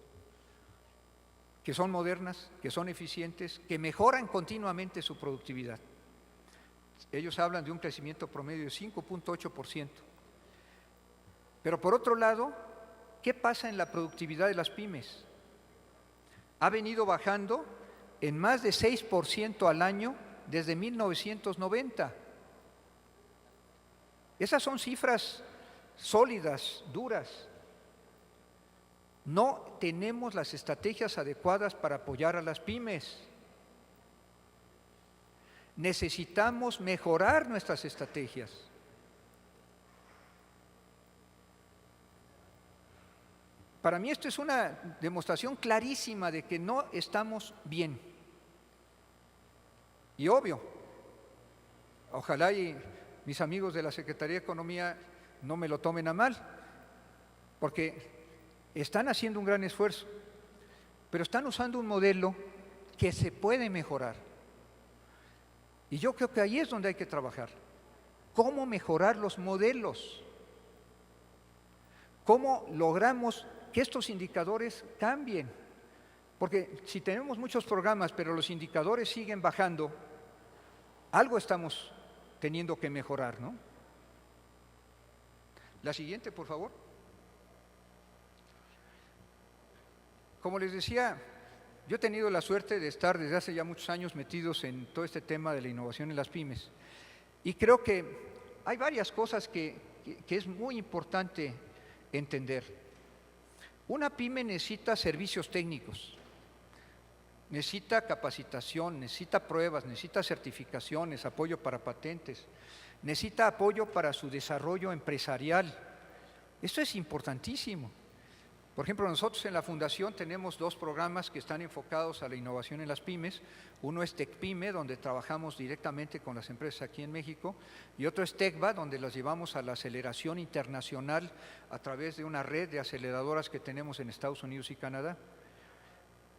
que son modernas, que son eficientes, que mejoran continuamente su productividad. Ellos hablan de un crecimiento promedio de 5.8%. Pero por otro lado, ¿qué pasa en la productividad de las pymes? Ha venido bajando en más de 6% al año desde 1990. Esas son cifras sólidas, duras. No tenemos las estrategias adecuadas para apoyar a las pymes. Necesitamos mejorar nuestras estrategias. Para mí esto es una demostración clarísima de que no estamos bien. Y obvio, ojalá y mis amigos de la Secretaría de Economía no me lo tomen a mal, porque están haciendo un gran esfuerzo, pero están usando un modelo que se puede mejorar. Y yo creo que ahí es donde hay que trabajar. ¿Cómo mejorar los modelos? ¿Cómo logramos que estos indicadores cambien? Porque si tenemos muchos programas, pero los indicadores siguen bajando, algo estamos teniendo que mejorar, ¿no? La siguiente, por favor. Como les decía, yo he tenido la suerte de estar desde hace ya muchos años metidos en todo este tema de la innovación en las pymes. Y creo que hay varias cosas que es muy importante entender. Una pyme necesita servicios técnicos, necesita capacitación, necesita pruebas, necesita certificaciones, apoyo para patentes, necesita apoyo para su desarrollo empresarial. Esto es importantísimo. Por ejemplo, nosotros en la Fundación tenemos dos programas que están enfocados a la innovación en las pymes. Uno es TecPyme, donde trabajamos directamente con las empresas aquí en México, y otro es TecVA, donde las llevamos a la aceleración internacional a través de una red de aceleradoras que tenemos en Estados Unidos y Canadá.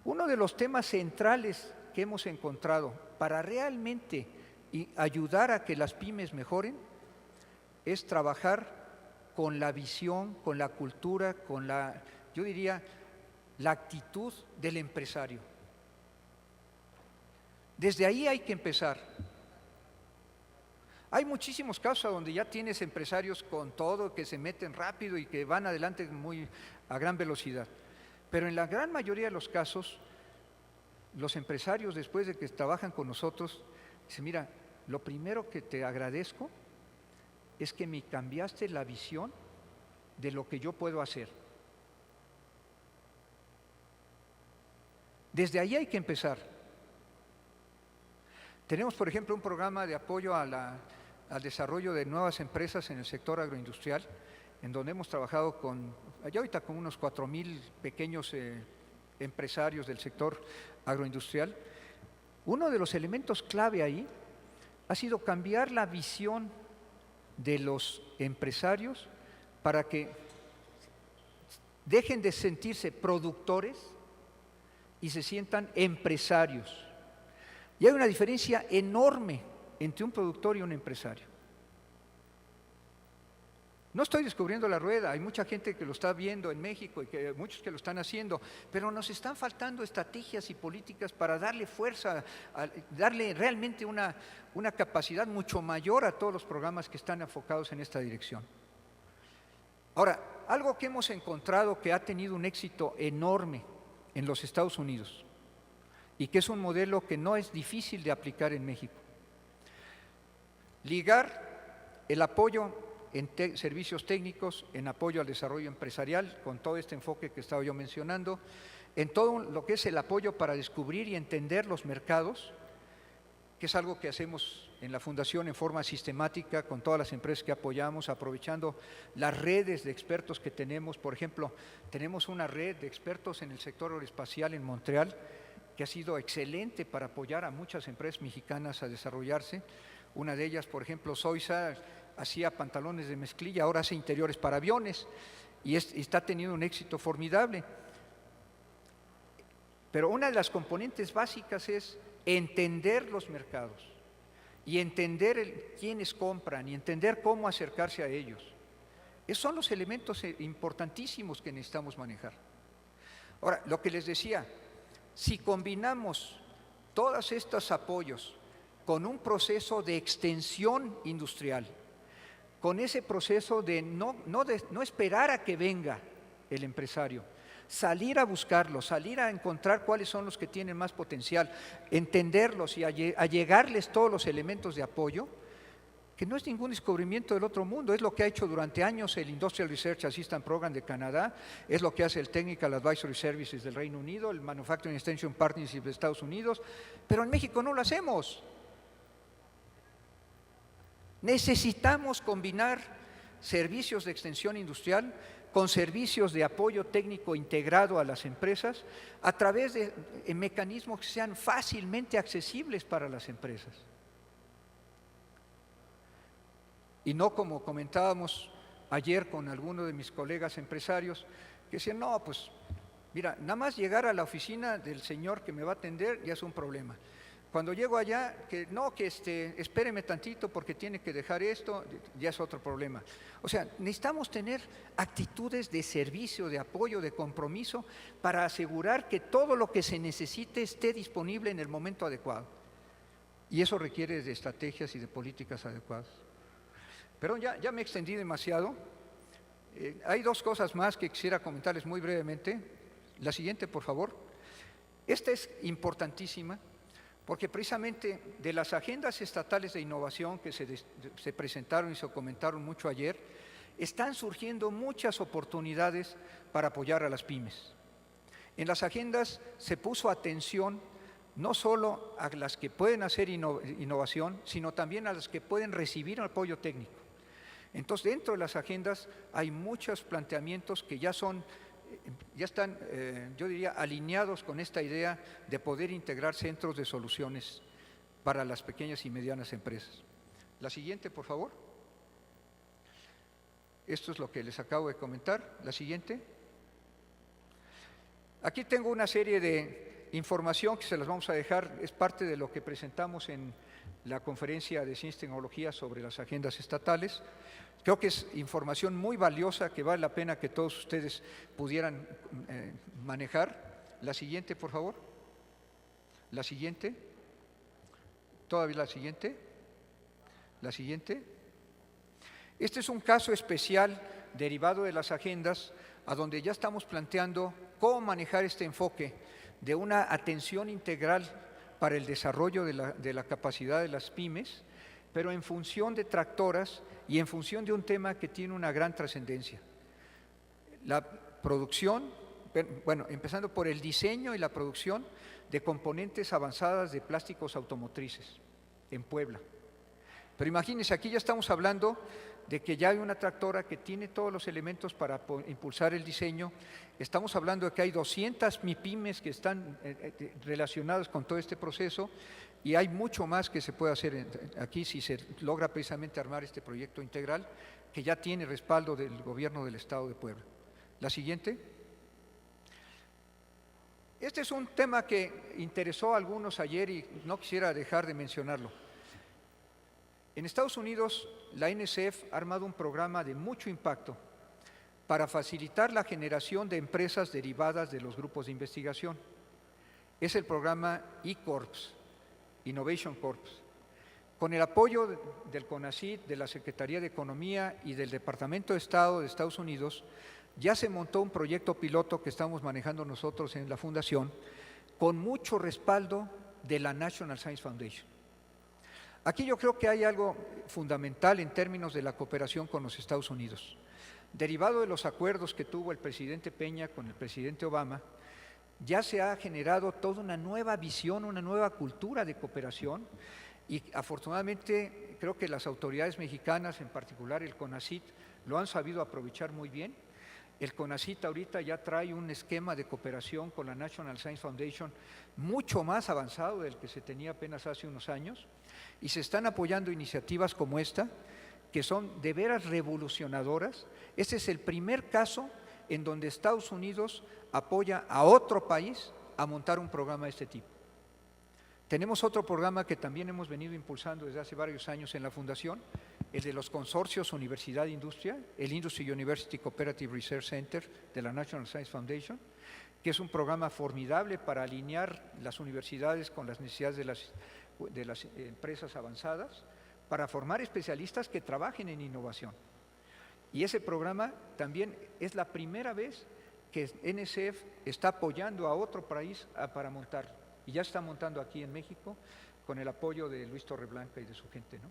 Uno de los temas centrales que hemos encontrado para realmente ayudar a que las pymes mejoren es trabajar con la visión, con la cultura, con la, yo diría, la actitud del empresario. Desde ahí hay que empezar. Hay muchísimos casos donde ya tienes empresarios con todo, que se meten rápido y que van adelante a gran velocidad. Pero en la gran mayoría de los casos, los empresarios, después de que trabajan con nosotros, dicen, mira, lo primero que te agradezco es que me cambiaste la visión de lo que yo puedo hacer. Desde ahí hay que empezar. Tenemos, por ejemplo, un programa de apoyo al desarrollo de nuevas empresas en el sector agroindustrial, en donde hemos trabajado ya ahorita con unos 4,000 pequeños empresarios del sector agroindustrial. Uno de los elementos clave ahí ha sido cambiar la visión de los empresarios para que dejen de sentirse productores y se sientan empresarios. Y hay una diferencia enorme entre un productor y un empresario. No estoy descubriendo la rueda, hay mucha gente que lo está viendo en México y muchos que lo están haciendo, pero nos están faltando estrategias y políticas para darle fuerza, darle realmente una capacidad mucho mayor a todos los programas que están enfocados en esta dirección. Ahora, algo que hemos encontrado que ha tenido un éxito enorme en los Estados Unidos y que es un modelo que no es difícil de aplicar en México. Ligar el apoyo en servicios técnicos, en apoyo al desarrollo empresarial, con todo este enfoque que estaba yo mencionando, en todo lo que es el apoyo para descubrir y entender los mercados, que es algo que hacemos en la Fundación en forma sistemática con todas las empresas que apoyamos, aprovechando las redes de expertos que tenemos. Por ejemplo, tenemos una red de expertos en el sector aeroespacial en Montreal, que ha sido excelente para apoyar a muchas empresas mexicanas a desarrollarse. Una de ellas, por ejemplo, Soisa, hacía pantalones de mezclilla, ahora hace interiores para aviones y está teniendo un éxito formidable. Pero una de las componentes básicas es entender los mercados y entender quiénes compran y entender cómo acercarse a ellos. Esos son los elementos importantísimos que necesitamos manejar. Ahora, lo que les decía, si combinamos todos estos apoyos con un proceso de extensión industrial, con ese proceso de no esperar a que venga el empresario, salir a buscarlos, salir a encontrar cuáles son los que tienen más potencial, entenderlos y allegarles todos los elementos de apoyo, que no es ningún descubrimiento del otro mundo, es lo que ha hecho durante años el Industrial Research Assistance Program de Canadá, es lo que hace el Technical Advisory Services del Reino Unido, el Manufacturing Extension Partnership de Estados Unidos, pero en México no lo hacemos. Necesitamos combinar servicios de extensión industrial con servicios de apoyo técnico integrado a las empresas a través de mecanismos que sean fácilmente accesibles para las empresas. Y no como comentábamos ayer con algunos de mis colegas empresarios, que decían, no, pues mira, nada más llegar a la oficina del señor que me va a atender ya es un problema. Cuando llego allá, que no, que espéreme tantito porque tiene que dejar esto, ya es otro problema. O sea, necesitamos tener actitudes de servicio, de apoyo, de compromiso para asegurar que todo lo que se necesite esté disponible en el momento adecuado. Y eso requiere de estrategias y de políticas adecuadas. Pero ya me extendí demasiado. Hay dos cosas más que quisiera comentarles muy brevemente. La siguiente, por favor. Esta es importantísima. Porque precisamente de las agendas estatales de innovación que se presentaron y se comentaron mucho ayer, están surgiendo muchas oportunidades para apoyar a las pymes. En las agendas se puso atención no solo a las que pueden hacer innovación, sino también a las que pueden recibir apoyo técnico. Entonces, dentro de las agendas hay muchos planteamientos que ya están, yo diría, alineados con esta idea de poder integrar centros de soluciones para las pequeñas y medianas empresas. La siguiente, por favor. Esto es lo que les acabo de comentar. La siguiente. Aquí tengo una serie de información que se las vamos a dejar, es parte de lo que presentamos en la conferencia de Ciencia y Tecnología sobre las agendas estatales. Creo que es información muy valiosa que vale la pena que todos ustedes pudieran manejar. La siguiente, por favor. La siguiente. Todavía la siguiente. La siguiente. Este es un caso especial derivado de las agendas a donde ya estamos planteando cómo manejar este enfoque de una atención integral para el desarrollo de la capacidad de las pymes, pero en función de tractoras y en función de un tema que tiene una gran trascendencia. La producción, bueno, empezando por el diseño y la producción de componentes avanzadas de plásticos automotrices en Puebla. Pero imagínense, aquí ya estamos hablando de que ya hay una tractora que tiene todos los elementos para impulsar el diseño. Estamos hablando de que hay 200 MIPYMES que están relacionadas con todo este proceso y hay mucho más que se puede hacer aquí si se logra precisamente armar este proyecto integral que ya tiene respaldo del gobierno del Estado de Puebla. La siguiente. Este es un tema que interesó a algunos ayer y no quisiera dejar de mencionarlo. En Estados Unidos, la NSF ha armado un programa de mucho impacto para facilitar la generación de empresas derivadas de los grupos de investigación. Es el programa eCorps, Innovation Corps. Con el apoyo del CONACYT, de la Secretaría de Economía y del Departamento de Estado de Estados Unidos, ya se montó un proyecto piloto que estamos manejando nosotros en la Fundación, con mucho respaldo de la National Science Foundation. Aquí yo creo que hay algo fundamental en términos de la cooperación con los Estados Unidos. Derivado de los acuerdos que tuvo el presidente Peña con el presidente Obama, ya se ha generado toda una nueva visión, una nueva cultura de cooperación y afortunadamente creo que las autoridades mexicanas, en particular el CONACYT, lo han sabido aprovechar muy bien. El CONACYT ahorita ya trae un esquema de cooperación con la National Science Foundation mucho más avanzado del que se tenía apenas hace unos años y se están apoyando iniciativas como esta que son de veras revolucionadoras. Este es el primer caso en donde Estados Unidos apoya a otro país a montar un programa de este tipo. Tenemos otro programa que también hemos venido impulsando desde hace varios años en la Fundación, el de los consorcios Universidad-Industria, el Industry University Cooperative Research Center de la National Science Foundation, que es un programa formidable para alinear las universidades con las necesidades de las empresas avanzadas, para formar especialistas que trabajen en innovación. Y ese programa también es la primera vez que NSF está apoyando a otro país para montarlo. Y ya está montando aquí en México con el apoyo de Luis Torreblanca y de su gente, ¿no?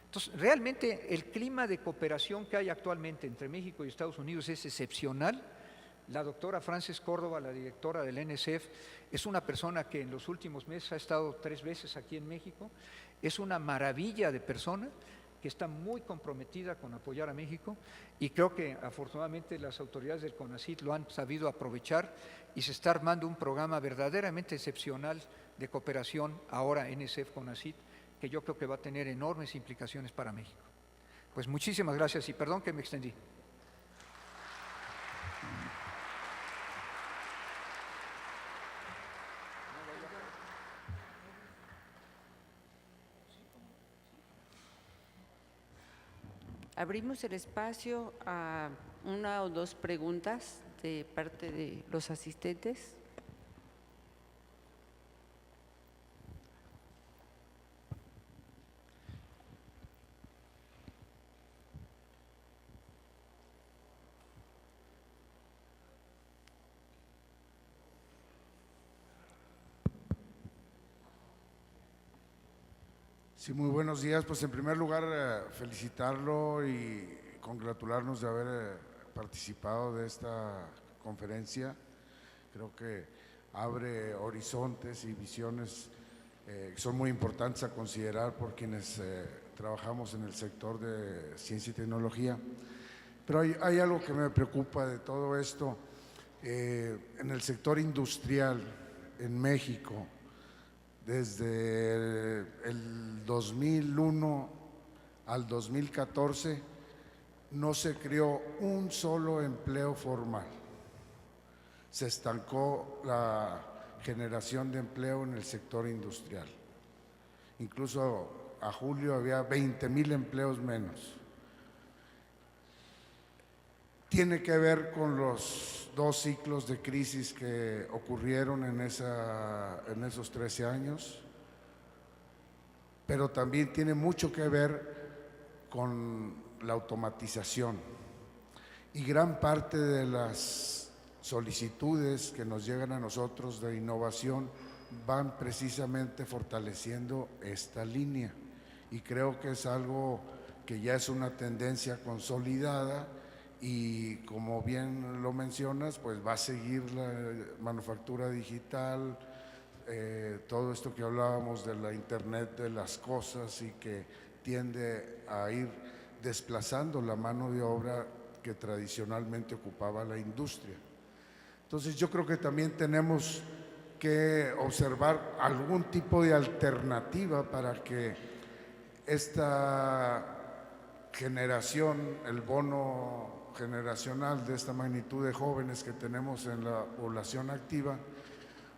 Entonces, realmente el clima de cooperación que hay actualmente entre México y Estados Unidos es excepcional. La doctora Frances Córdoba, la directora del NSF, es una persona que en los últimos meses ha estado 3 veces aquí en México. Es una maravilla de persona que está muy comprometida con apoyar a México y creo que afortunadamente las autoridades del CONACYT lo han sabido aprovechar y se está armando un programa verdaderamente excepcional de cooperación ahora NSF-CONACYT, que yo creo que va a tener enormes implicaciones para México. Pues muchísimas gracias y perdón que me extendí. Abrimos el espacio a 1 o 2 preguntas de parte de los asistentes. Sí, muy buenos días. Pues en primer lugar, felicitarlo y congratularnos de haber participado de esta conferencia. Creo que abre horizontes y visiones que son muy importantes a considerar por quienes trabajamos en el sector de ciencia y tecnología. Pero hay algo que me preocupa de todo esto. En el sector industrial en México, desde el 2001 al 2014, no se creó un solo empleo formal. Se estancó la generación de empleo en el sector industrial. Incluso a julio había 20,000 empleos menos. Tiene que ver con los 2 ciclos de crisis que ocurrieron en esos 13 años, pero también tiene mucho que ver con la automatización. Y gran parte de las solicitudes que nos llegan a nosotros de innovación van precisamente fortaleciendo esta línea. Y creo que es algo que ya es una tendencia consolidada. Y como bien lo mencionas, pues va a seguir la manufactura digital, todo esto que hablábamos de la Internet de las cosas y que tiende a ir desplazando la mano de obra que tradicionalmente ocupaba la industria. Entonces yo creo que también tenemos que observar algún tipo de alternativa para que esta generación, el bono generacional de esta magnitud de jóvenes que tenemos en la población activa,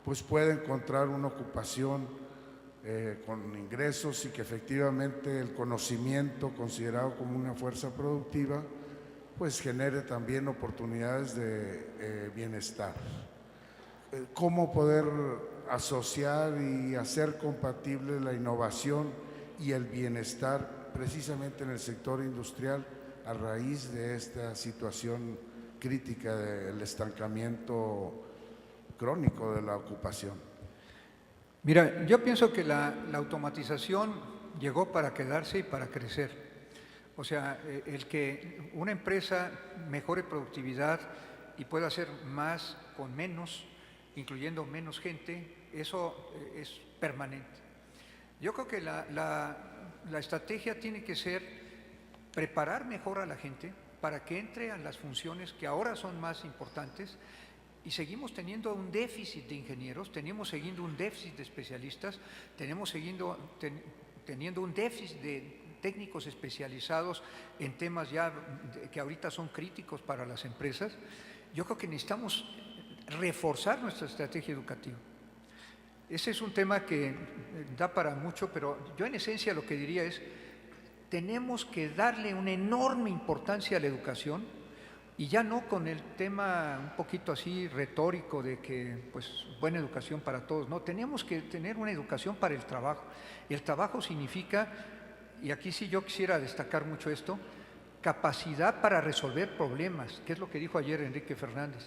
pues pueda encontrar una ocupación con ingresos y que efectivamente el conocimiento considerado como una fuerza productiva pues genere también oportunidades de bienestar. ¿Cómo poder asociar y hacer compatible la innovación y el bienestar precisamente en el sector industrial a raíz de esta situación crítica del estancamiento crónico de la ocupación? Mira, yo pienso que la automatización llegó para quedarse y para crecer. O sea, el que una empresa mejore productividad y pueda hacer más con menos, incluyendo menos gente, eso es permanente. Yo creo que la estrategia tiene que ser preparar mejor a la gente para que entre a las funciones que ahora son más importantes, y seguimos teniendo un déficit de ingenieros, tenemos siguiendo un déficit de especialistas, tenemos teniendo un déficit de técnicos especializados en temas ya que ahorita son críticos para las empresas. Yo creo que necesitamos reforzar nuestra estrategia educativa. Ese es un tema que da para mucho, pero yo en esencia lo que diría es, tenemos que darle una enorme importancia a la educación, y ya no con el tema un poquito así retórico de que, pues, buena educación para todos. No, tenemos que tener una educación para el trabajo. Y el trabajo significa, y aquí sí yo quisiera destacar mucho esto, capacidad para resolver problemas, que es lo que dijo ayer Enrique Fernández.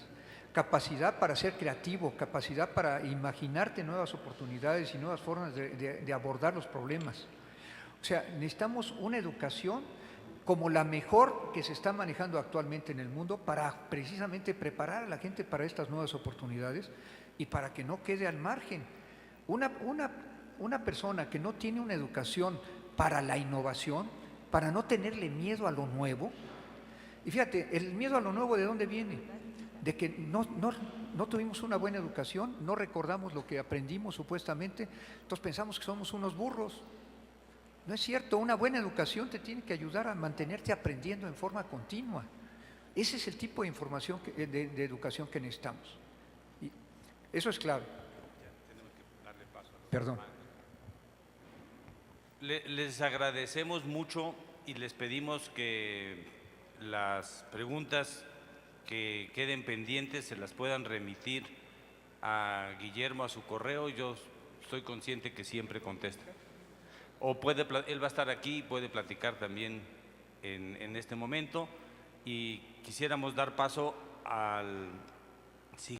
Capacidad para ser creativo, capacidad para imaginarte nuevas oportunidades y nuevas formas de abordar los problemas. O sea, necesitamos una educación como la mejor que se está manejando actualmente en el mundo para precisamente preparar a la gente para estas nuevas oportunidades y para que no quede al margen. Una persona que no tiene una educación para la innovación, para no tenerle miedo a lo nuevo, y fíjate, el miedo a lo nuevo, ¿de dónde viene? De que no tuvimos una buena educación, no recordamos lo que aprendimos supuestamente, entonces pensamos que somos unos burros. No es cierto, una buena educación te tiene que ayudar a mantenerte aprendiendo en forma continua. Ese es el tipo de información, de educación que necesitamos. Y eso es clave. Perdón. Les agradecemos mucho y les pedimos que las preguntas que queden pendientes se las puedan remitir a Guillermo a su correo. Yo estoy consciente que siempre contesta. O él va a estar aquí y puede platicar también en este momento. Y quisiéramos dar paso al